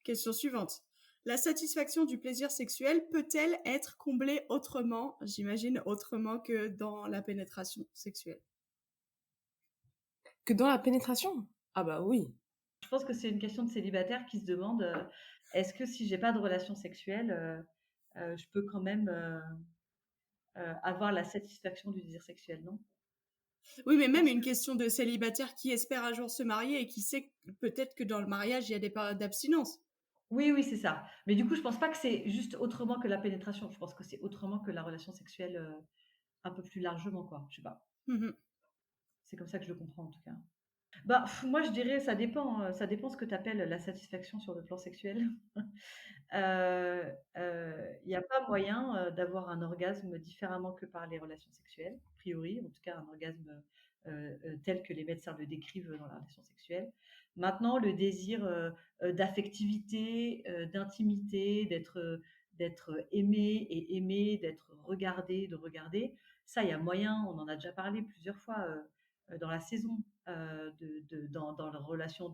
S2: Question suivante. La satisfaction du plaisir sexuel peut-elle être comblée autrement, j'imagine autrement que dans la pénétration sexuelle?
S4: Que dans la pénétration? Ah bah oui.
S3: Je pense que c'est une question de célibataire qui se demande, est-ce que si j'ai pas de relation sexuelle, je peux quand même, avoir la satisfaction du désir sexuel, non?
S2: Oui, mais même
S3: Parce
S2: une
S3: que
S2: question de célibataire qui espère un jour se marier et qui sait que peut-être que dans le mariage, il y a des périodes d'abstinence.
S3: oui, oui, c'est ça. Mais du coup, je pense pas que c'est juste autrement que la pénétration. Je pense que c'est autrement que la relation sexuelle, un peu plus largement, quoi. Je sais pas.
S2: Mhm.
S3: C'est comme ça que je le comprends, en tout cas. Bah, moi, je dirais, ça dépend ce que tu appelles la satisfaction sur le plan sexuel. Il y a pas moyen, d'avoir un orgasme différemment que par les relations sexuelles, a priori, en tout cas un orgasme, tel que les médecins le décrivent dans la relation sexuelle. Maintenant, le désir, d'affectivité, d'intimité, d'être aimé, d'être regardé, de regarder, ça, il y a moyen, on en a déjà parlé plusieurs fois, dans la saison, dans la relation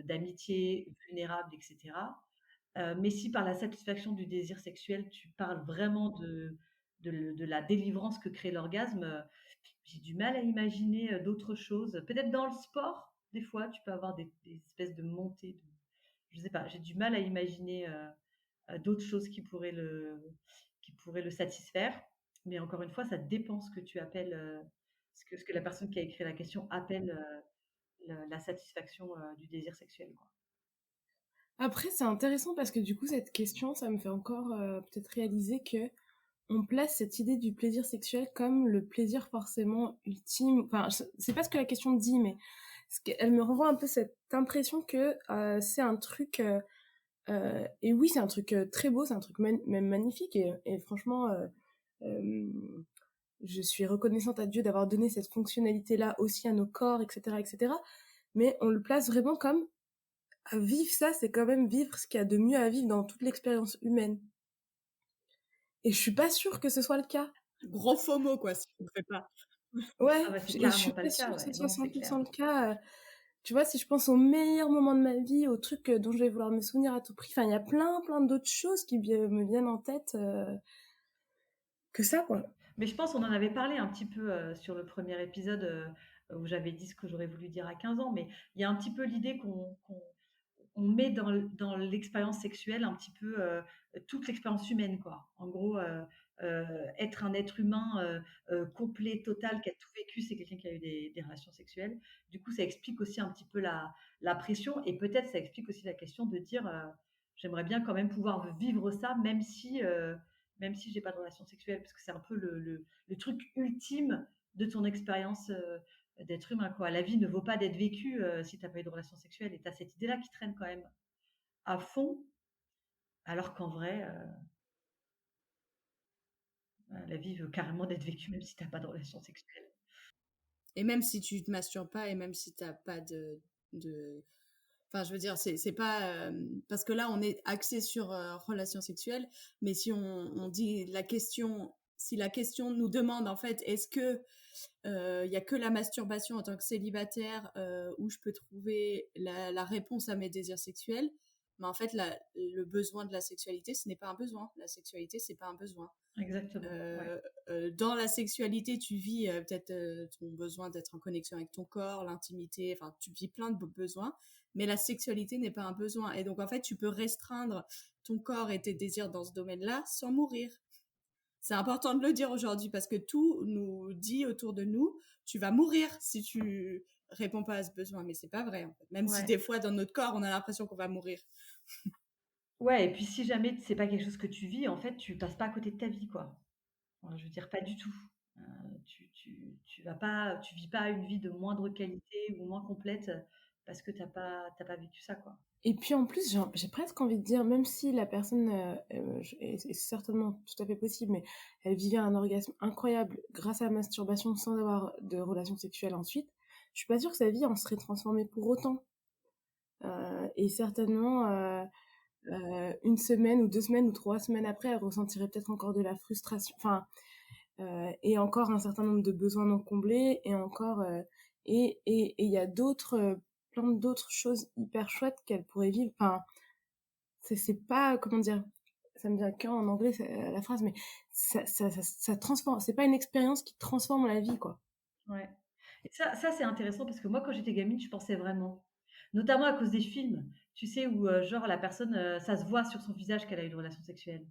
S3: d'amitié vulnérable et cetera. Mais si par la satisfaction du désir sexuel, tu parles vraiment de la délivrance que crée l'orgasme, j'ai du mal à imaginer, d'autres choses. Peut-être dans le sport, des fois, tu peux avoir des espèces de montées de je sais pas, j'ai du mal à imaginer, d'autres choses qui pourraient le satisfaire. Mais encore une fois, ça dépend ce que tu appelles, ce que la personne qui a écrit la question appelle, la satisfaction, du désir sexuel, quoi.
S4: Après, c'est intéressant parce que du coup, cette question, ça me fait encore peut-être réaliser que on place cette idée du plaisir sexuel comme le plaisir forcément ultime. Enfin, c'est pas ce que la question dit, mais elle me renvoie un peu cette impression que c'est un truc. Et oui, c'est un truc très beau, c'est un truc même magnifique. Et franchement, euh, je suis reconnaissante à Dieu d'avoir donné cette fonctionnalité-là aussi à nos corps, etc., etc. Mais on le place vraiment comme à vivre ça, c'est quand même vivre ce qu'il y a de mieux à vivre dans toute l'expérience humaine. Et je suis pas sûre que ce soit le cas.
S2: Gros FOMO, quoi, si on ne le fait pas.
S4: Ouais,
S3: Ah bah, c'est
S4: et je
S3: carrément
S4: suis
S3: pas
S4: pas
S3: le cas,
S4: sûre que
S3: ouais.
S4: ce soit
S3: Non, c'est
S4: 100%
S3: clair.
S4: le cas. Tu vois, si je pense aux meilleurs moments de ma vie, aux trucs dont je vais vouloir me souvenir à tout prix, enfin, il y a plein d'autres choses qui me viennent en tête que ça, quoi.
S3: Mais je pense qu'on en avait parlé un petit peu sur le premier épisode où j'avais dit ce que j'aurais voulu dire à 15 ans, mais il y a un petit peu l'idée qu'on met dans l'expérience sexuelle un petit peu toute l'expérience humaine, quoi. En gros, être un être humain complet, total, qui a tout vécu, c'est quelqu'un qui a eu des relations sexuelles. Du coup, ça explique aussi un petit peu la pression et peut-être ça explique aussi la question de dire j'aimerais bien quand même pouvoir vivre ça, même si j'ai pas de relation sexuelle, parce que c'est un peu le truc ultime de ton expérience d'être humain, quoi. La vie ne vaut pas d'être vécue si tu as pas eu de relation sexuelle. Et tu as cette idée-là qui traîne quand même à fond, alors qu'en vrai, la vie veut carrément d'être vécue même si tu pas de relation sexuelle.
S2: Et même si tu te masturbes pas et même si t'as pas de... Enfin, je veux dire, c'est pas... parce que là, on est axé sur relations sexuelles, mais si on dit la question... Si la question nous demande, en fait, est-ce que il y a que la masturbation en tant que célibataire où je peux trouver la réponse à mes désirs sexuels, mais en fait, le besoin de la sexualité, ce n'est pas un besoin. La sexualité, c'est pas un besoin.
S3: Exactement, ouais.
S2: Dans la sexualité, tu vis peut-être ton besoin d'être en connexion avec ton corps, l'intimité, enfin, tu vis plein de besoins, mais la sexualité n'est pas un besoin. Et donc, en fait, tu peux restreindre ton corps et tes désirs dans ce domaine-là sans mourir. C'est important de le dire aujourd'hui parce que tout nous dit autour de nous, tu vas mourir si tu réponds pas à ce besoin, mais c'est pas vrai en fait. Même si
S3: Ouais.
S2: des fois dans notre corps on a l'impression qu'on va mourir.
S3: Ouais, et puis si jamais c'est pas quelque chose que tu vis, en fait, tu passes pas à côté de ta vie, quoi. Je veux dire, pas du tout. Euh, tu vis pas une vie de moindre qualité ou moins complète parce que t'as pas vécu ça, quoi.
S4: Et puis en plus, j'ai presque envie de dire, même si la personne, et c'est certainement tout à fait possible, mais elle vivait un orgasme incroyable grâce à la masturbation sans avoir de relation sexuelle ensuite, je suis pas sûre que sa vie en serait transformée pour autant. Et certainement, une semaine ou 2 semaines ou 3 semaines après, elle ressentirait peut-être encore de la frustration. Enfin, et encore un certain nombre de besoins non comblés, et encore et il y a plein d'autres choses hyper chouettes qu'elle pourrait vivre. Enfin, c'est pas, comment dire, ça me vient qu'en anglais la phrase, mais ça transforme. C'est pas une expérience qui transforme la vie, quoi.
S3: Ouais. Et ça c'est intéressant parce que moi, quand j'étais gamine, je pensais vraiment. Notamment à cause des films, tu sais, où genre la personne, ça se voit sur son visage qu'elle a eu une relation sexuelle.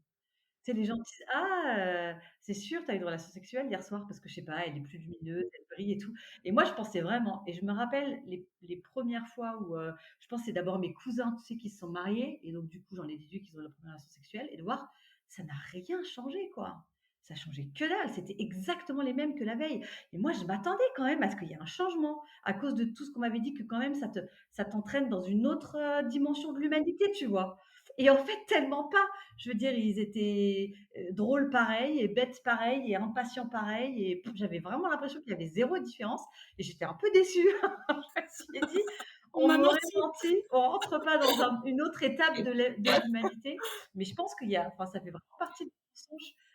S3: Tu sais, les gens disent: «Ah, c'est sûr, tu as eu une relation sexuelle hier soir?» parce que je sais pas, elle est plus lumineuse, elle brille et tout. Et moi, je pensais vraiment, et je me rappelle les premières fois où, je pense que c'est d'abord mes cousins, tu sais, qui se sont mariés, et donc du coup, j'en ai déduit qu'ils ont eu leur première relation sexuelle, et de voir, ça n'a rien changé, quoi. Ça changeait que dalle, c'était exactement les mêmes que la veille. Et moi, je m'attendais quand même à ce qu'il y ait un changement, à cause de tout ce qu'on m'avait dit, que quand même ça t'entraîne dans une autre, dimension de l'humanité, tu vois? Et en fait, tellement pas. Je veux dire, ils étaient drôles pareil, et bêtes pareil, et impatients pareil, et j'avais vraiment l'impression qu'il y avait zéro différence, et j'étais un peu déçue. Je me suis dit,
S2: On
S3: on
S2: m'a
S3: m'aurait
S2: menti.
S3: menti, on rentre pas dans une autre étape de l'humanité. Mais je pense qu'il y a, enfin, ça fait vraiment partie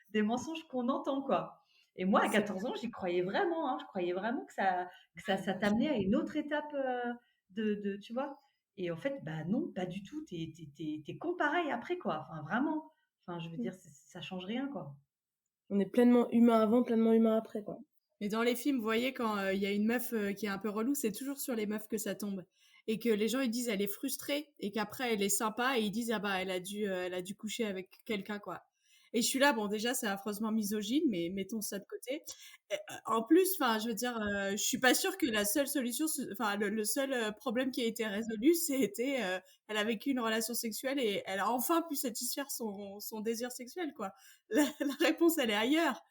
S3: des mensonges qu'on entend, quoi. Et moi, à
S2: C'est
S3: 14 ans, j'y croyais vraiment, hein. Je croyais vraiment que ça t'amenait à une autre étape, tu vois. Et en fait, bah non, pas du tout. T'es con pareil après, quoi. Enfin, vraiment. Enfin, je veux dire, ça change rien, quoi.
S4: On est pleinement humain avant, pleinement humain après, quoi.
S2: Mais dans les films, vous voyez, quand il y a une meuf qui est un peu relou, c'est toujours sur les meufs que ça tombe. Et que les gens ils disent elle est frustrée et qu'après elle est sympa et ils disent ah bah elle a dû coucher avec quelqu'un quoi. Et je suis là, bon déjà c'est affreusement misogyne, mais mettons ça de côté. En plus, enfin je veux dire, je suis pas sûre que la seule solution, enfin le seul problème qui a été résolu, c'était elle a vécu une relation sexuelle et elle a enfin pu satisfaire son désir sexuel quoi. La réponse elle est ailleurs.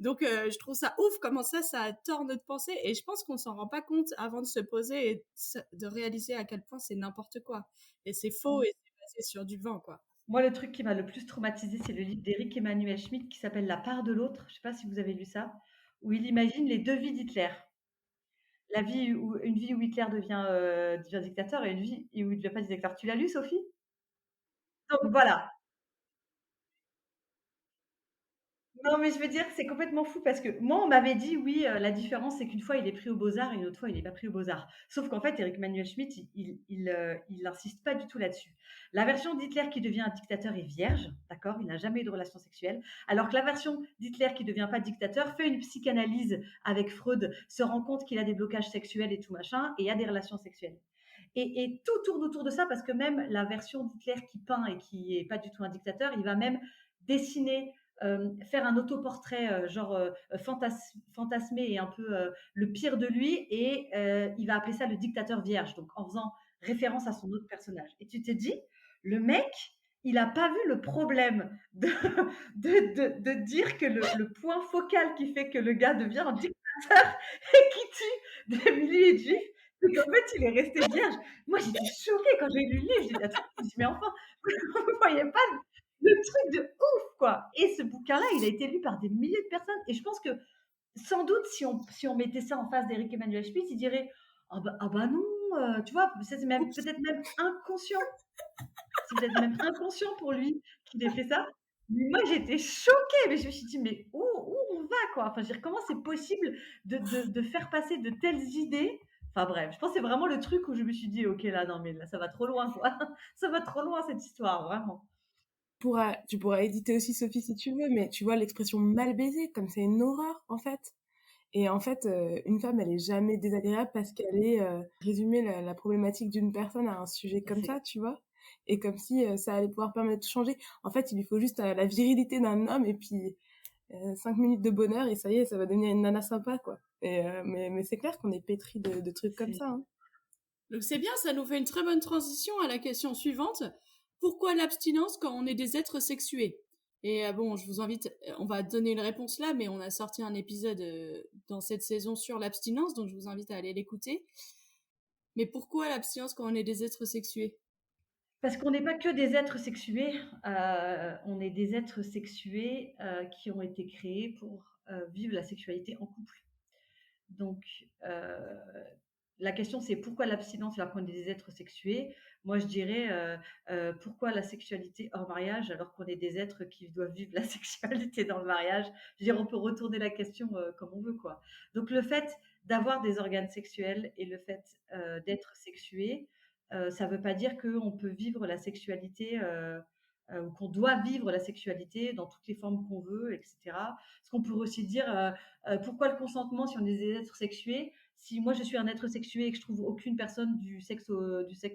S2: Donc, je trouve ça ouf comment ça tord notre pensée et je pense qu'on s'en rend pas compte avant de se poser et de réaliser à quel point c'est n'importe quoi. Et c'est faux et c'est basé sur du vent, quoi.
S3: Moi, le truc qui m'a le plus traumatisé, c'est le livre d'Éric Emmanuel Schmitt qui s'appelle La part de l'autre. Je sais pas si vous avez lu ça, où il imagine les deux vies d'Hitler. Une vie où Hitler devient dictateur, et une vie où il ne devient pas dictateur. Tu l'as lu, Sophie? Donc voilà. Non, mais je veux dire, c'est complètement fou parce que moi, on m'avait dit, oui, la différence, c'est qu'une fois, il est pris aux Beaux-Arts et une autre fois, il n'est pas pris aux Beaux-Arts. Sauf qu'en fait, Éric Manuel Schmitt, il insiste pas du tout là-dessus. La version d'Hitler qui devient un dictateur est vierge, d'accord? Il n'a jamais eu de relation sexuelle. Alors que la version d'Hitler qui devient pas dictateur fait une psychanalyse avec Freud, se rend compte qu'il a des blocages sexuels et tout machin, et a des relations sexuelles. Et tout tourne autour de ça parce que même la version d'Hitler qui peint et qui est pas du tout un dictateur, il va même dessiner, faire un autoportrait, genre fantasmé et un peu le pire de lui, et il va appeler ça le dictateur vierge, donc en faisant référence à son autre personnage. Et tu te dis, le mec, il n'a pas vu le problème de dire que le point focal qui fait que le gars devient un dictateur et qui tue des milliers de juifs, c'est qu'en fait, il est resté vierge. Moi, j'étais choquée quand j'ai lu le livre. J'ai dit, attends, mais enfin, vous voyez pas le truc de ouf, quoi. Et ce bouquin-là, il a été lu par des milliers de personnes. Et je pense que, sans doute, si on mettait ça en face d'Éric Emmanuel Schmitt, il dirait, ah bah non, tu vois, c'est même peut-être même inconscient. C'est peut-être même inconscient pour lui qu'il ait fait ça. Mais moi, j'étais choquée. Mais je me suis dit, mais où on va, quoi? Enfin, je veux dire, comment c'est possible de faire passer de telles idées? Enfin bref, je pense que c'est vraiment le truc où je me suis dit, ok, là, non, mais là, ça va trop loin, quoi. Ça va trop loin, cette histoire, vraiment.
S4: Tu pourras éditer aussi, Sophie, si tu veux, mais tu vois l'expression mal baiser, comme c'est une horreur, en fait. Et en fait, une femme, elle est jamais désagréable parce qu'elle est résumer la problématique d'une personne à un sujet comme
S3: C'est
S4: ça, tu vois. Et comme si ça allait pouvoir permettre de changer. En fait, il lui faut juste la virilité d'un homme et puis 5 minutes de bonheur et ça y est, ça va devenir une nana sympa, quoi. Et, mais c'est clair qu'on est pétri de trucs comme
S3: c'est
S4: ça, hein.
S2: Donc c'est bien, ça nous fait une très bonne transition à la question suivante. Pourquoi l'abstinence quand on est des êtres sexués? Et bon, je vous invite, on va donner une réponse là, mais on a sorti un épisode dans cette saison sur l'abstinence, donc je vous invite à aller l'écouter. Mais pourquoi l'abstinence quand on est des êtres sexués?
S3: parce qu'on n'est pas que des êtres sexués, on est des êtres sexués qui ont été créés pour vivre la sexualité en couple. Donc, La question, c'est pourquoi l'abstinence alors qu'on est des êtres sexués? Moi, je dirais, pourquoi la sexualité hors mariage alors qu'on est des êtres qui doivent vivre la sexualité dans le mariage? Je veux dire, on peut retourner la question, comme on veut, quoi. Donc le fait d'avoir des organes sexuels et le fait, d'être sexué, ça veut pas dire qu'on peut vivre la sexualité, ou qu'on doit vivre la sexualité dans toutes les formes qu'on veut et cetera. Parce qu'on pourrait aussi dire, pourquoi le consentement si on est des êtres sexués? Si moi je suis un être sexué et que je trouve aucune personne du sexe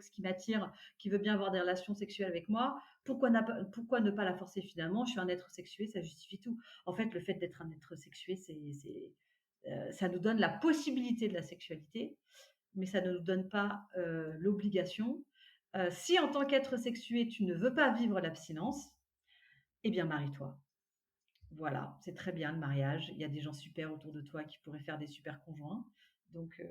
S3: qui m'attire, qui veut bien avoir des relations sexuelles avec moi, pourquoi ne pas la forcer finalement? Je suis un être sexué, ça justifie tout. En fait, le fait d'être un être sexué, ça nous donne la possibilité de la sexualité, mais ça ne nous donne pas l'obligation. Si en tant qu'être sexué, tu ne veux pas vivre l'abstinence, eh bien marie-toi. Voilà, c'est très bien le mariage. Il y a des gens super autour de toi qui pourraient faire des super conjoints. Donc,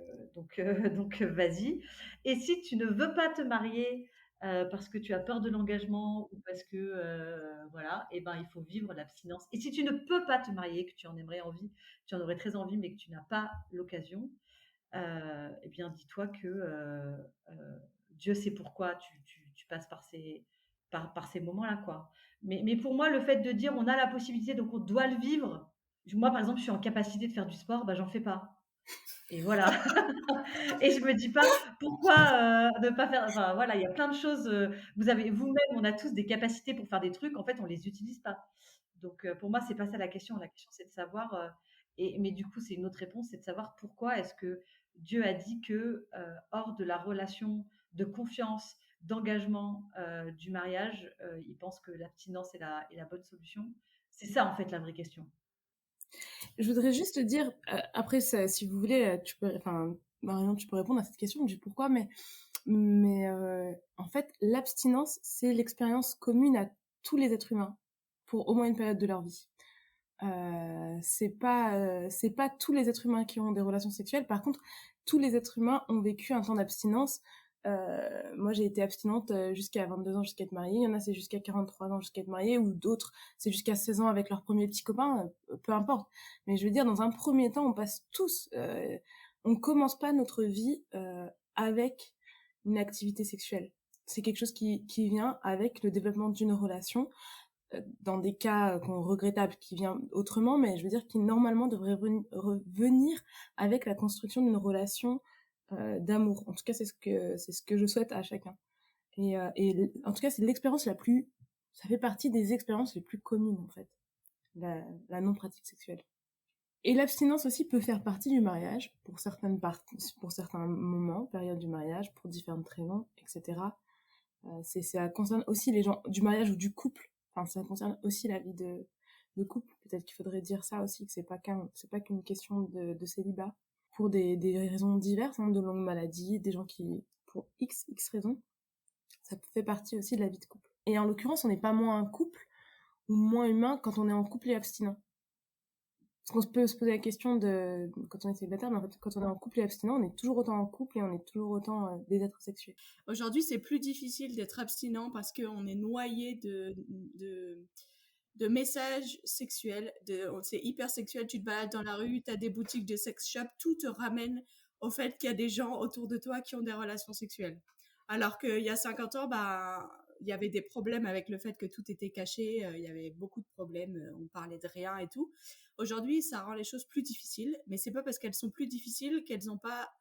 S3: vas-y. Et si tu ne veux pas te marier parce que tu as peur de l'engagement ou parce que voilà, eh ben il faut vivre l'abstinence. Et si tu ne peux pas te marier, que tu en aurais très envie, mais que tu n'as pas l'occasion, eh bien dis-toi que Dieu sait pourquoi tu passes par ces moments-là, quoi. Mais pour moi, le fait de dire on a la possibilité, donc on doit le vivre. Moi, par exemple, je suis en capacité de faire du sport, bah, j'en fais pas. Et voilà. Et je me dis pas pourquoi ne pas faire. Enfin, voilà, il y a plein de choses. Vous avez vous-même, on a tous des capacités pour faire des trucs. En fait, on les utilise pas. Donc, pour moi, c'est pas ça la question. La question, c'est de savoir. Mais du coup, c'est une autre réponse, c'est de savoir pourquoi est-ce que Dieu a dit que hors de la relation de confiance, d'engagement du mariage, il pense que l'abstinence est la bonne solution. C'est ça, en fait, la vraie question.
S4: Je voudrais juste te dire, après, si vous voulez, enfin, Marion, tu peux répondre à cette question du pourquoi, mais en fait, l'abstinence, c'est l'expérience commune à tous les êtres humains pour au moins une période de leur vie. C'est pas tous les êtres humains qui ont des relations sexuelles. Par contre, tous les êtres humains ont vécu un temps d'abstinence. Moi, j'ai été abstinente jusqu'à 22 ans, jusqu'à être mariée. Il y en a, c'est jusqu'à 43 ans, jusqu'à être mariée, ou d'autres, c'est jusqu'à 16 ans avec leur premier petit copain, peu importe. Mais je veux dire, dans un premier temps, on passe tous, on commence pas notre vie avec une activité sexuelle. C'est quelque chose qui vient avec le développement d'une relation, dans des cas regrettables qui vient autrement, mais je veux dire qui normalement devrait revenir avec la construction d'une relation d'amour. En tout cas, c'est ce que je souhaite à chacun. Et en tout cas, c'est l'expérience la plus, ça fait partie des expériences les plus communes en fait, la non-pratique sexuelle. Et l'abstinence aussi peut faire partie du mariage pour certaines parties, pour certains moments, période du mariage, pour différentes raisons, etc. Ça concerne aussi les gens du mariage ou du couple. Enfin, ça concerne aussi la vie de couple. Peut-être qu'il faudrait dire ça aussi, que c'est pas qu'une question de célibat. Pour des raisons diverses, hein, de longues maladies, des gens qui, pour X raisons, ça fait partie aussi de la vie de couple. Et en l'occurrence, on n'est pas moins un couple ou moins humain quand on est en couple et abstinent. Parce qu'on peut se poser la question quand on est célibataire, mais en fait, quand on est en couple et abstinent, on est toujours autant en couple et on est toujours autant des êtres sexués.
S2: Aujourd'hui, c'est plus difficile d'être abstinent parce qu'on est noyé de messages sexuels. C'est hyper sexuel, tu te balades dans la rue, tu as des boutiques de sex shop, tout te ramène au fait qu'il y a des gens autour de toi qui ont des relations sexuelles. Alors qu'il y a 50 ans, il y avait des problèmes avec le fait que tout était caché, il y avait beaucoup de problèmes, on parlait de rien et tout. Aujourd'hui, ça rend les choses plus difficiles, mais c'est pas parce qu'elles sont plus difficiles qu'elles ont pas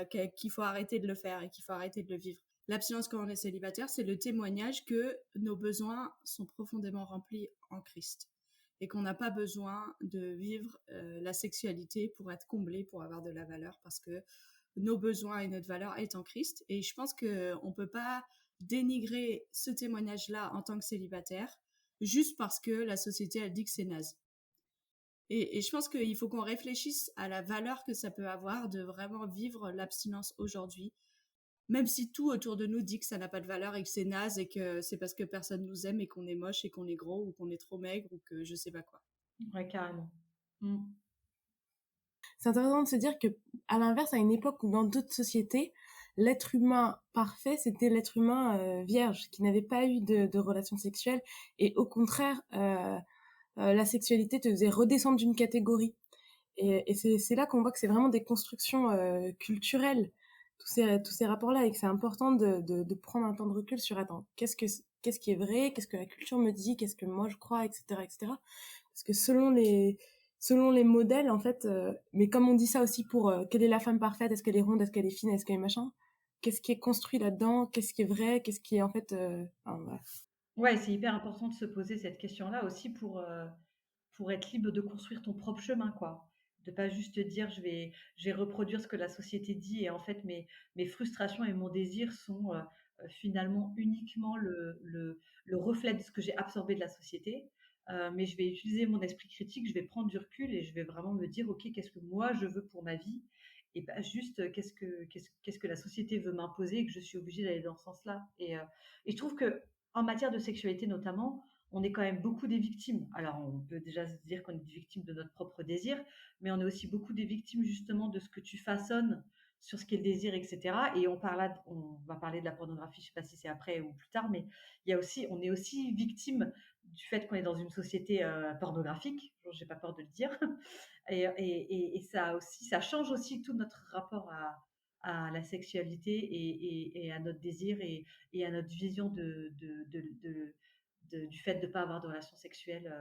S2: qu'il faut arrêter de le faire et qu'il faut arrêter de le vivre. L'abstinence quand on est célibataire, c'est le témoignage que nos besoins sont profondément remplis en Christ et qu'on n'a pas besoin de vivre la sexualité pour être comblé, pour avoir de la valeur, parce que nos besoins et notre valeur est en Christ. Et je pense qu'on ne peut pas dénigrer ce témoignage-là en tant que célibataire juste parce que la société elle dit que c'est naze. Et je pense qu'il faut qu'on réfléchisse à la valeur que ça peut avoir de vraiment vivre l'abstinence aujourd'hui, même si tout autour de nous dit que ça n'a pas de valeur et que c'est naze et que c'est parce que personne nous aime et qu'on est moche et qu'on est gros ou qu'on est trop maigre ou que je sais pas quoi.
S3: Ouais, carrément.
S4: C'est intéressant de se dire que, à l'inverse, à une époque où dans d'autres sociétés, l'être humain parfait, c'était l'être humain vierge, qui n'avait pas eu de relations sexuelles, et au contraire, la sexualité te faisait redescendre d'une catégorie. Et c'est là qu'on voit que c'est vraiment des constructions culturelles, tous ces rapports-là, et que c'est important de prendre un temps de recul sur, attends, qu'est-ce qui est vrai, qu'est-ce que la culture me dit, qu'est-ce que moi je crois, etc., etc. Parce que selon les modèles, en fait, mais comme on dit ça aussi pour quelle est la femme parfaite, est-ce qu'elle est ronde, est-ce qu'elle est fine, est-ce qu'elle est machin, qu'est-ce qui est construit là-dedans, qu'est-ce qui est vrai, qu'est-ce qui est en fait... enfin, voilà.
S3: Ouais, c'est hyper important de se poser cette question-là aussi pour être libre de construire ton propre chemin, quoi. De pas juste te dire je vais reproduire ce que la société dit et en fait mes frustrations et mon désir sont finalement uniquement le reflet de ce que j'ai absorbé de la société. Mais je vais utiliser mon esprit critique, je vais prendre du recul et je vais vraiment me dire ok, qu'est-ce que moi je veux pour ma vie et pas juste qu'est-ce que la société veut m'imposer et que je suis obligée d'aller dans ce sens-là. Et je trouve que en matière de sexualité notamment, on est quand même beaucoup des victimes. Alors, on peut déjà se dire qu'on est des victimes de notre propre désir, mais on est aussi beaucoup des victimes justement de ce que tu façonnes sur ce qu'est le désir, etc. Et on va parler de la pornographie, je ne sais pas si c'est après ou plus tard, mais on est aussi victime du fait qu'on est dans une société pornographique, j'ai pas peur de le dire, et ça aussi, ça change aussi tout notre rapport à la sexualité et à notre désir et à notre vision du fait de ne pas avoir de relations sexuelles.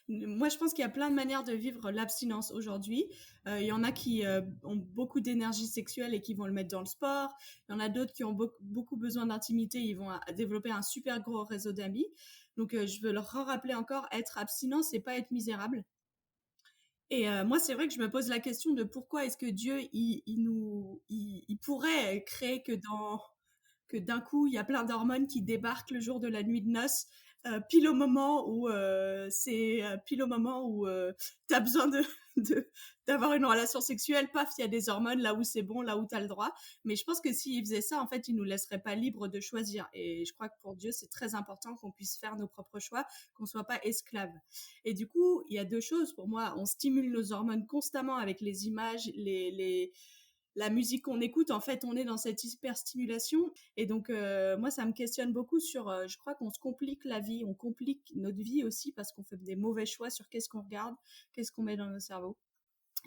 S2: Moi, je pense qu'il y a plein de manières de vivre l'abstinence aujourd'hui. Il y en a qui ont beaucoup d'énergie sexuelle et qui vont le mettre dans le sport. Il y en a d'autres qui ont beaucoup besoin d'intimité. Ils vont développer un super gros réseau d'amis. Donc, je veux leur rappeler encore, être abstinent, c'est pas être misérable. Et moi, c'est vrai que je me pose la question de pourquoi est-ce que Dieu, il pourrait créer que d'un coup, il y a plein d'hormones qui débarquent le jour de la nuit de noces, pile au moment où pile au moment où t'as besoin de d'avoir une relation sexuelle, paf, il y a des hormones là où c'est bon, là où t'as le droit. Mais je pense que s'il faisait ça, en fait, il nous laisserait pas libres de choisir. Et je crois que pour Dieu, c'est très important qu'on puisse faire nos propres choix, qu'on soit pas esclaves. Et du coup, il y a deux choses pour moi. On stimule nos hormones constamment avec les images, la musique qu'on écoute, en fait, on est dans cette hyperstimulation. Et donc, moi, ça me questionne beaucoup sur, je crois qu'on se complique la vie, on complique notre vie aussi parce qu'on fait des mauvais choix sur qu'est-ce qu'on regarde, qu'est-ce qu'on met dans nos cerveaux.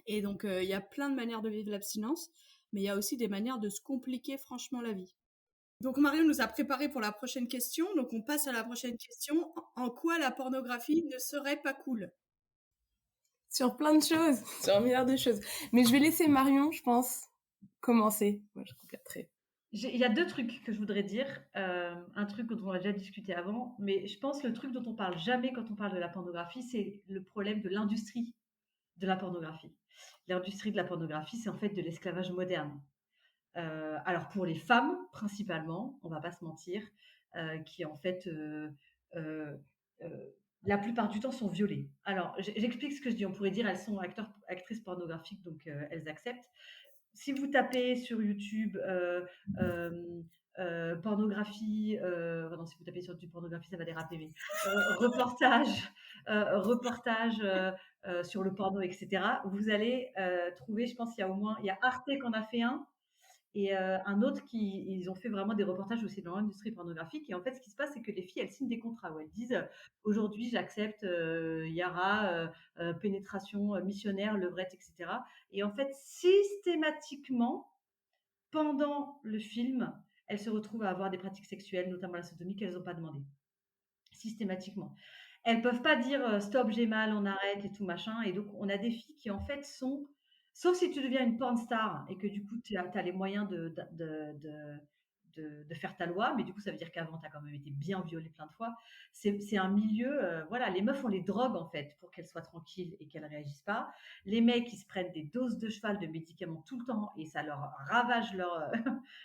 S2: Et donc, il y a plein de manières de vivre l'abstinence, mais il y a aussi des manières de se compliquer franchement la vie. Donc, Mario nous a préparé pour la prochaine question. Donc, on passe à la prochaine question. En quoi la pornographie ne serait pas cool?
S4: Sur plein de choses, sur un milliard de choses. Mais je vais laisser Marion, je pense, commencer. Moi, je compléterai.
S3: Il y a deux trucs que je voudrais dire. Un truc dont on a déjà discuté avant, mais je pense que le truc dont on parle jamais quand on parle de la pornographie, c'est le problème de l'industrie de la pornographie. L'industrie de la pornographie, c'est en fait de l'esclavage moderne. Alors pour les femmes principalement, on va pas se mentir, qui en fait euh, euh, la plupart du temps sont violées. Alors j'explique ce que je dis. On pourrait dire elles sont actrices pornographiques, donc elles acceptent. Si vous tapez sur YouTube euh, pornographie, pardon, si vous tapez sur YouTube pornographie, ça va déraper, mais reportage sur le porno, etc. Vous allez trouver, je pense qu'il y a il y a Arte qu'on a fait un, et un autre ils ont fait vraiment des reportages aussi dans l'industrie pornographique. Et en fait, ce qui se passe, c'est que les filles, elles signent des contrats où elles disent aujourd'hui, j'accepte Yara, pénétration missionnaire, levrette, etc. Et en fait, systématiquement, pendant le film, elles se retrouvent à avoir des pratiques sexuelles, notamment la sodomie, qu'elles n'ont pas demandé. Systématiquement. Elles peuvent pas dire stop, j'ai mal, on arrête et tout machin. Et donc, on a des filles qui, en fait, sont. Sauf si tu deviens une porn star et que du coup, tu as les moyens de faire ta loi, mais du coup, ça veut dire qu'avant, tu as quand même été bien violée plein de fois. C'est un milieu, voilà, les meufs, on les drogue en fait pour qu'elles soient tranquilles et qu'elles réagissent pas. Les mecs, ils se prennent des doses de cheval de médicaments tout le temps et ça leur ravage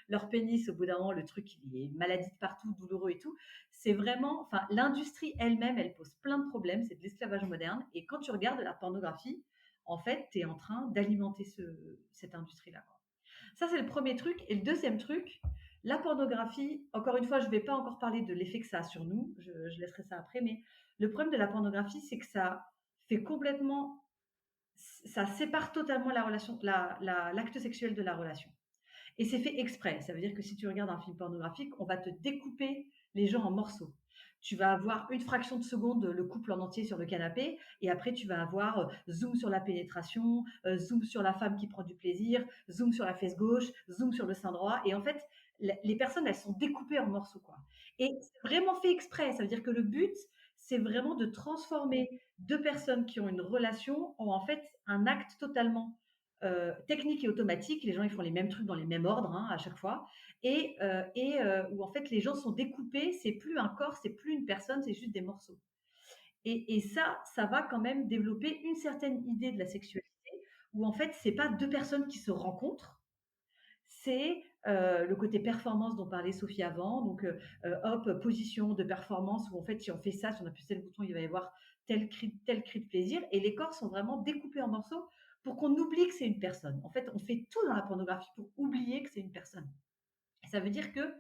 S3: leur pénis. Au bout d'un moment, le truc, il est maladie de partout, douloureux et tout. C'est vraiment, enfin, l'industrie elle-même, elle pose plein de problèmes. C'est de l'esclavage moderne. Et quand tu regardes la pornographie, en fait, tu es en train d'alimenter cette industrie-là. Ça, c'est le premier truc. Et le deuxième truc, la pornographie, encore une fois, je ne vais pas encore parler de l'effet que ça a sur nous, je laisserai ça après, mais le problème de la pornographie, c'est que ça fait complètement, ça sépare totalement l'acte sexuel de la relation. Et c'est fait exprès. Ça veut dire que si tu regardes un film pornographique, on va te découper les gens en morceaux. tu vas avoir une fraction de seconde le couple en entier sur le canapé, et après tu vas avoir zoom sur la pénétration, zoom sur la femme qui prend du plaisir, zoom sur la fesse gauche, zoom sur le sein droit, et en fait, les personnes, elles sont découpées en morceaux, quoi. Et c'est vraiment fait exprès, ça veut dire que le but, c'est vraiment de transformer deux personnes qui ont une relation en fait un acte totalement technique et automatique. Les gens, ils font les mêmes trucs dans les mêmes ordres, hein, à chaque fois, et où en fait les gens sont découpés, c'est plus un corps, c'est plus une personne, c'est juste des morceaux. Et ça va quand même développer une certaine idée de la sexualité, où en fait c'est pas deux personnes qui se rencontrent, c'est le côté performance dont parlait Sophie avant. Donc, hop, position de performance où en fait, si on fait ça, si on appuie sur tel bouton, il va y avoir tel cri de plaisir. Et les corps sont vraiment découpés en morceaux pour qu'on oublie que c'est une personne. En fait, on fait tout dans la pornographie pour oublier que c'est une personne. Et ça veut dire que,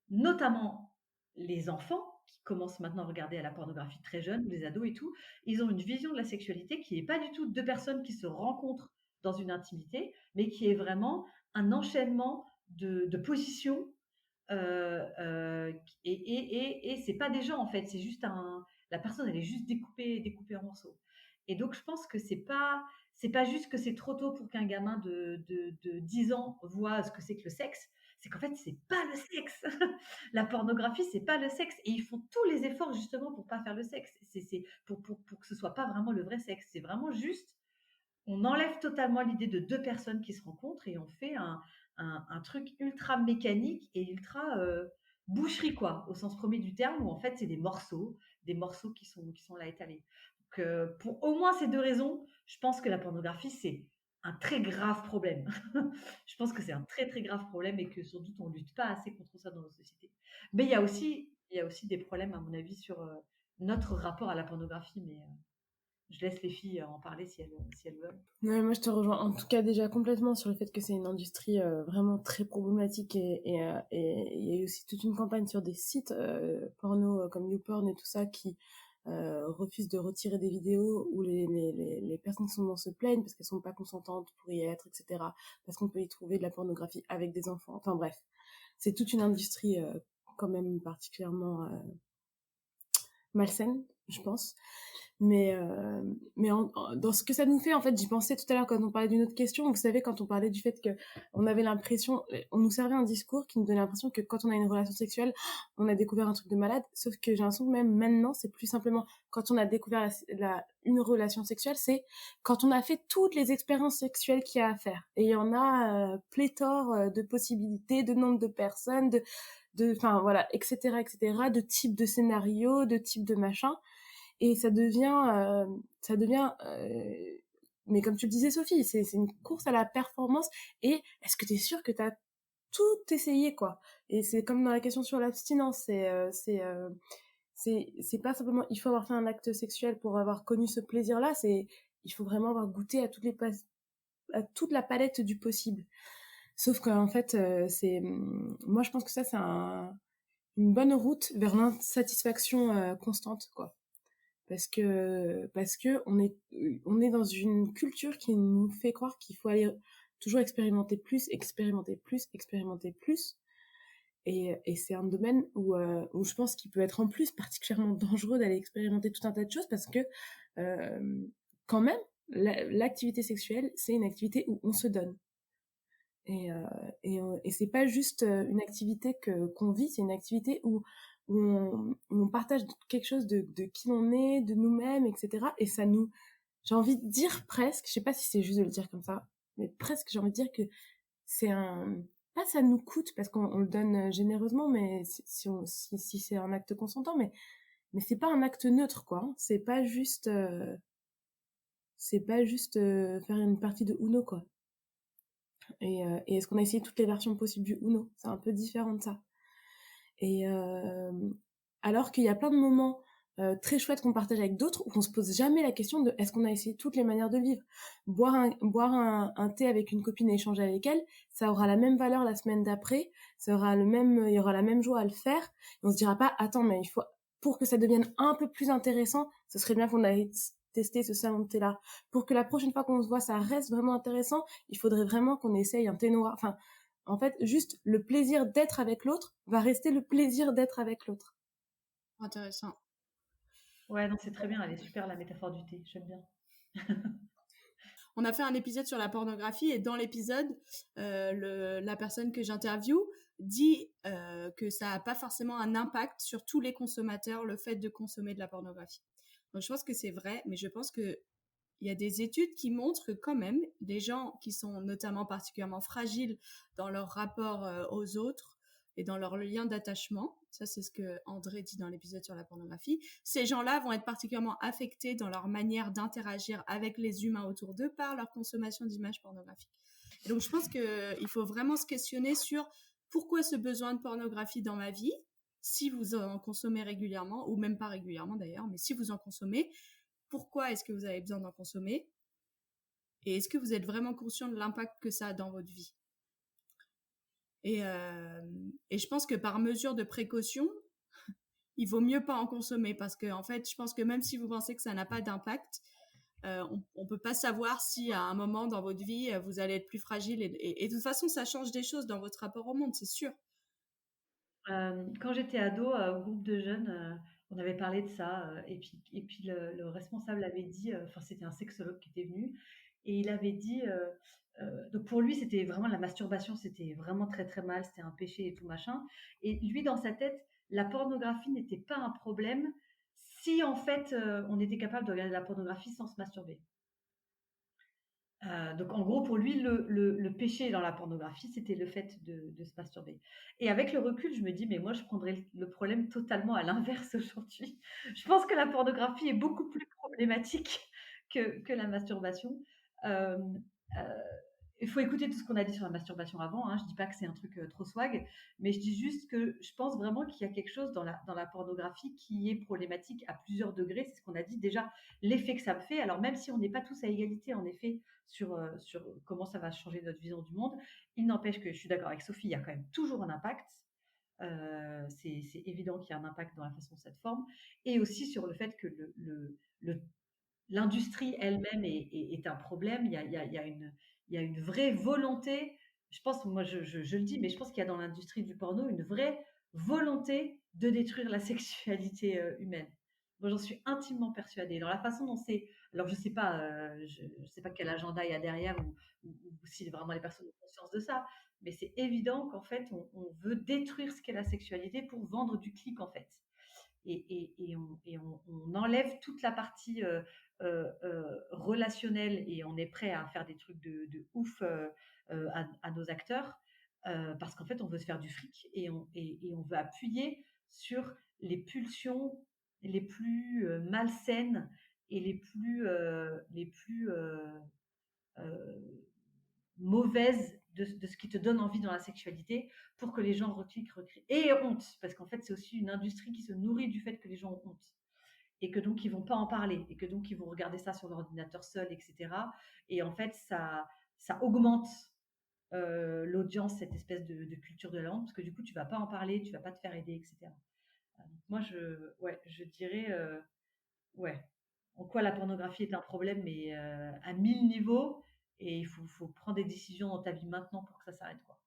S3: notamment les enfants qui commencent maintenant à regarder à la pornographie très jeunes, les ados et tout, ils ont une vision de la sexualité qui n'est pas du tout deux personnes qui se rencontrent dans une intimité, mais qui est vraiment un enchaînement de positions. Et c'est pas des gens en fait, c'est juste la personne, elle est juste découpée en morceaux. Et donc je pense que c'est pas juste que c'est trop tôt pour qu'un gamin de 10 ans voit ce que c'est que le sexe. C'est qu'en fait, c'est pas le sexe. La pornographie, c'est pas le sexe. Et ils font tous les efforts justement pour pas faire le sexe. C'est pour que ce soit pas vraiment le vrai sexe. C'est vraiment juste, on enlève totalement l'idée de deux personnes qui se rencontrent et on fait un truc ultra mécanique et ultra boucherie, quoi, au sens premier du terme, où en fait, c'est des morceaux qui sont là étalés. Donc, pour au moins ces deux raisons, je pense que la pornographie, c'est un très grave problème. Je pense que c'est un très, très grave problème et que sans doute, on ne lutte pas assez contre ça dans nos sociétés. Mais il y a aussi des problèmes, à mon avis, sur notre rapport à la pornographie, mais je laisse les filles en parler si elles veulent.
S4: Ouais, moi je te rejoins en tout cas déjà complètement sur le fait que c'est une industrie vraiment très problématique et il y a eu aussi toute une campagne sur des sites porno comme YouPorn et tout ça qui refusent de retirer des vidéos où les personnes qui sont dans se plaignent parce qu'elles sont pas consentantes pour y être, etc. Parce qu'on peut y trouver de la pornographie avec des enfants. Enfin bref, c'est toute une industrie quand même particulièrement malsaine, je pense. Mais dans ce que ça nous fait, en fait, j'y pensais tout à l'heure quand on parlait d'une autre question. Vous savez, quand on parlait du fait que on avait l'impression, on nous servait un discours qui nous donnait l'impression que quand on a une relation sexuelle, on a découvert un truc de malade. Sauf que j'ai l'impression que même maintenant, c'est plus simplement quand on a découvert une relation sexuelle, c'est quand on a fait toutes les expériences sexuelles qu'il y a à faire. Et il y en a pléthore de possibilités, de nombre de personnes, enfin voilà, etc., de types de scénarios, de types de machins. Et ça devient mais comme tu le disais Sophie, c'est une course à la performance. Et est-ce que tu es sûre que tu as tout essayé, quoi? Et c'est comme dans la question sur l'abstinence, c'est pas simplement il faut avoir fait un acte sexuel pour avoir connu ce plaisir là, c'est il faut vraiment avoir goûté à à toute la palette du possible. Sauf qu'en fait moi je pense que ça c'est une bonne route vers l'insatisfaction constante, quoi. Parce que on est dans une culture qui nous fait croire qu'il faut aller toujours expérimenter plus, et c'est un domaine où je pense qu'il peut être en plus particulièrement dangereux d'aller expérimenter tout un tas de choses parce que quand même l'activité sexuelle c'est une activité où on se donne et c'est pas juste une activité qu'on vit, c'est une activité où on partage quelque chose de qui l'on est, de nous-mêmes, etc. Et ça nous, j'ai envie de dire presque, je sais pas si c'est juste de le dire comme ça, mais presque j'ai envie de dire que c'est pas ça nous coûte parce qu'on le donne généreusement, mais si c'est un acte consentant, mais c'est pas un acte neutre, quoi. C'est pas juste faire une partie de Uno, quoi. Et est-ce qu'on a essayé toutes les versions possibles du Uno? C'est un peu différent de ça. Et alors qu'il y a plein de moments très chouettes qu'on partage avec d'autres où on se pose jamais la question de est-ce qu'on a essayé toutes les manières de vivre. Boire un thé avec une copine et échanger avec elle, ça aura la même valeur la semaine d'après, il y aura la même joie à le faire. Et on se dira pas attends mais il faut pour que ça devienne un peu plus intéressant, ce serait bien qu'on aille tester ce salon de thé là. Pour que la prochaine fois qu'on se voit ça reste vraiment intéressant, il faudrait vraiment qu'on essaye un thé noir. Enfin, en fait, juste le plaisir d'être avec l'autre va rester le plaisir d'être avec l'autre.
S2: Intéressant.
S3: Ouais, non, c'est très bien, elle est super la métaphore du thé, j'aime bien.
S2: On a fait un épisode sur la pornographie et dans l'épisode, la personne que j'interviewe dit que ça n'a pas forcément un impact sur tous les consommateurs, le fait de consommer de la pornographie. Donc je pense que c'est vrai, mais je pense que il y a des études qui montrent que quand même, des gens qui sont notamment particulièrement fragiles dans leur rapport aux autres et dans leur lien d'attachement, ça c'est ce que André dit dans l'épisode sur la pornographie, ces gens-là vont être particulièrement affectés dans leur manière d'interagir avec les humains autour d'eux par leur consommation d'images pornographiques. Et donc je pense qu'il faut vraiment se questionner sur pourquoi ce besoin de pornographie dans ma vie, si vous en consommez régulièrement, ou même pas régulièrement d'ailleurs, mais si vous en consommez, pourquoi est-ce que vous avez besoin d'en consommer et est-ce que vous êtes vraiment conscient de l'impact que ça a dans votre vie. Et je pense que par mesure de précaution, il vaut mieux pas en consommer parce que en fait, je pense que même si vous pensez que ça n'a pas d'impact, on peut pas savoir si à un moment dans votre vie vous allez être plus fragile et de toute façon ça change des choses dans votre rapport au monde, c'est sûr.
S3: Quand j'étais ado, au groupe de jeunes, on avait parlé de ça, et puis le responsable avait dit, enfin c'était un sexologue qui était venu et il avait dit, donc pour lui c'était vraiment la masturbation, c'était vraiment très, très mal, c'était un péché et tout machin et lui dans sa tête, la pornographie n'était pas un problème si en fait, on était capable de regarder la pornographie sans se masturber. Donc en gros, pour lui, le péché dans la pornographie, c'était le fait de se masturber. Et avec le recul, je me dis, mais moi, je prendrais le problème totalement à l'inverse aujourd'hui. Je pense que la pornographie est beaucoup plus problématique que la masturbation. Euh, euh, il faut écouter tout ce qu'on a dit sur la masturbation avant. Hein. Je dis pas que c'est un truc trop swag, mais je dis juste que je pense vraiment qu'il y a quelque chose dans la pornographie qui est problématique à plusieurs degrés. C'est ce qu'on a dit déjà, l'effet que ça me fait. Alors même si on n'est pas tous à égalité, en effet, sur comment ça va changer notre vision du monde. Il n'empêche que je suis d'accord avec Sophie, il y a quand même toujours un impact. C'est évident qu'il y a un impact dans la façon dont ça se forme. Et aussi sur le fait que l'industrie elle-même est un problème. Il y a une vraie volonté. Je pense, moi je le dis, mais je pense qu'il y a dans l'industrie du porno une vraie volonté de détruire la sexualité humaine. Moi, j'en suis intimement persuadée. Dans la façon dont c'est, alors je sais pas quel agenda il y a derrière ou si vraiment les personnes ont conscience de ça, mais c'est évident qu'en fait, on veut détruire ce qu'est la sexualité pour vendre du clic en fait. On enlève toute la partie relationnelle et on est prêt à faire des trucs de ouf à nos acteurs parce qu'en fait, on veut se faire du fric et on veut appuyer sur les pulsions les plus malsaines et les plus mauvaises de ce qui te donne envie dans la sexualité pour que les gens recliquent. Et honte, parce qu'en fait, c'est aussi une industrie qui se nourrit du fait que les gens ont honte. Et que donc, ils vont pas en parler. Et que donc, ils vont regarder ça sur l'ordinateur seul, etc. Et en fait, ça augmente l'audience, cette espèce de culture de la honte, parce que du coup, tu vas pas en parler, tu vas pas te faire aider, etc. Moi, je dirais, ouais, en quoi la pornographie est un problème, mais à 1000 niveaux, et il faut prendre des décisions dans ta vie maintenant pour que ça s'arrête, quoi.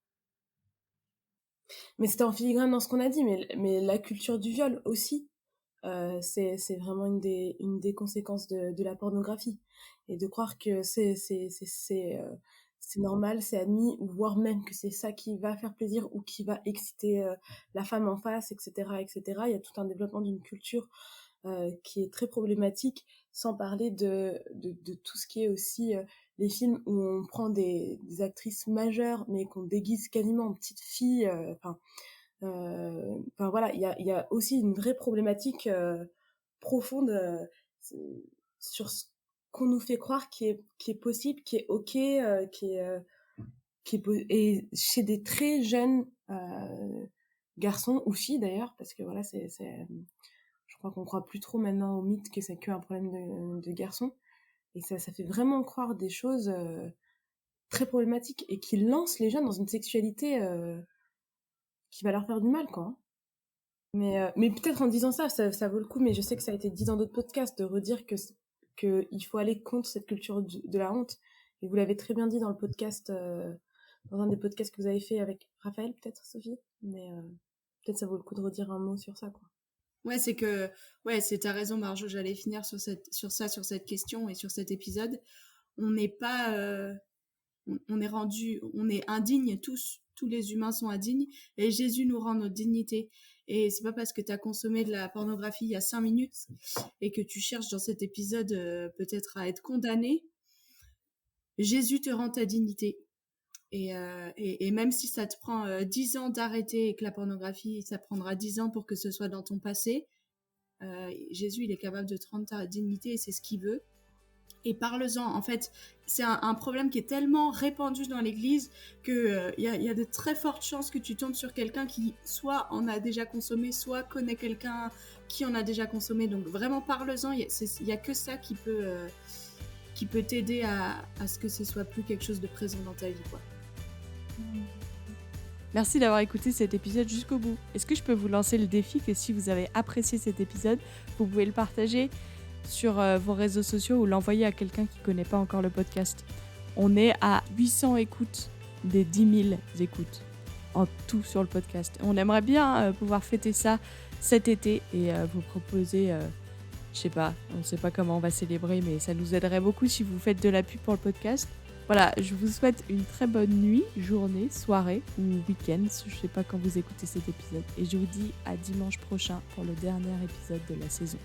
S4: Mais c'était en filigrane dans ce qu'on a dit, mais la culture du viol aussi, c'est vraiment une des conséquences de la pornographie. Et de croire que c'est normal, c'est admis, ou voire même que c'est ça qui va faire plaisir ou qui va exciter la femme en face, etc., etc. Il y a tout un développement d'une culture qui est très problématique, sans parler de tout ce qui est aussi les films où on prend des actrices majeures, mais qu'on déguise quasiment en petites filles. Enfin voilà, il y a aussi une vraie problématique profonde sur ce qu'on nous fait croire qui est possible, qui est ok, et chez des très jeunes garçons ou filles d'ailleurs, parce que voilà, je crois qu'on croit plus trop maintenant au mythe que c'est qu'un problème de garçons, et ça fait vraiment croire des choses très problématiques et qui lancent les jeunes dans une sexualité qui va leur faire du mal, quoi. Mais peut-être en disant ça vaut le coup, mais je sais que ça a été dit dans d'autres podcasts, de redire que il faut aller contre cette culture de la honte. Et vous l'avez très bien dit dans le podcast, dans un des podcasts que vous avez fait avec Raphaël, peut-être, Sophie. Mais peut-être ça vaut le coup de redire un mot sur ça, quoi.
S2: Ouais, c'est que, ouais, c'est t'as raison, Marjo, j'allais finir sur cette question et sur cet épisode. On n'est pas, on est indignes tous les humains sont indignes, et Jésus nous rend notre dignité. Et c'est pas parce que t'as consommé de la pornographie il y a 5 minutes et que tu cherches dans cet épisode peut-être à être condamné, Jésus te rend ta dignité. Et même si ça te prend 10 ans d'arrêter et que la pornographie, ça prendra 10 ans pour que ce soit dans ton passé, Jésus, il est capable de te rendre ta dignité et c'est ce qu'il veut. Et parle-en. En fait, c'est un problème qui est tellement répandu dans l'Église qu'il y a de très fortes chances que tu tombes sur quelqu'un qui soit en a déjà consommé, soit connaît quelqu'un qui en a déjà consommé. Donc vraiment, parle-en. Il y a que ça qui peut t'aider à ce que ce soit plus quelque chose de présent dans ta vie, quoi.
S1: Merci d'avoir écouté cet épisode jusqu'au bout. Est-ce que je peux vous lancer le défi que si vous avez apprécié cet épisode, vous pouvez le partager sur vos réseaux sociaux ou l'envoyer à quelqu'un qui ne connaît pas encore le podcast. On est à 800 écoutes des 10 000 écoutes en tout sur le podcast. On aimerait bien pouvoir fêter ça cet été et vous proposer, je sais pas, on ne sait pas comment on va célébrer, mais ça nous aiderait beaucoup si vous faites de la pub pour le podcast. Voilà, je vous souhaite une très bonne nuit, journée, soirée ou week-end, je sais pas quand vous écoutez cet épisode. Et je vous dis à dimanche prochain pour le dernier épisode de la saison.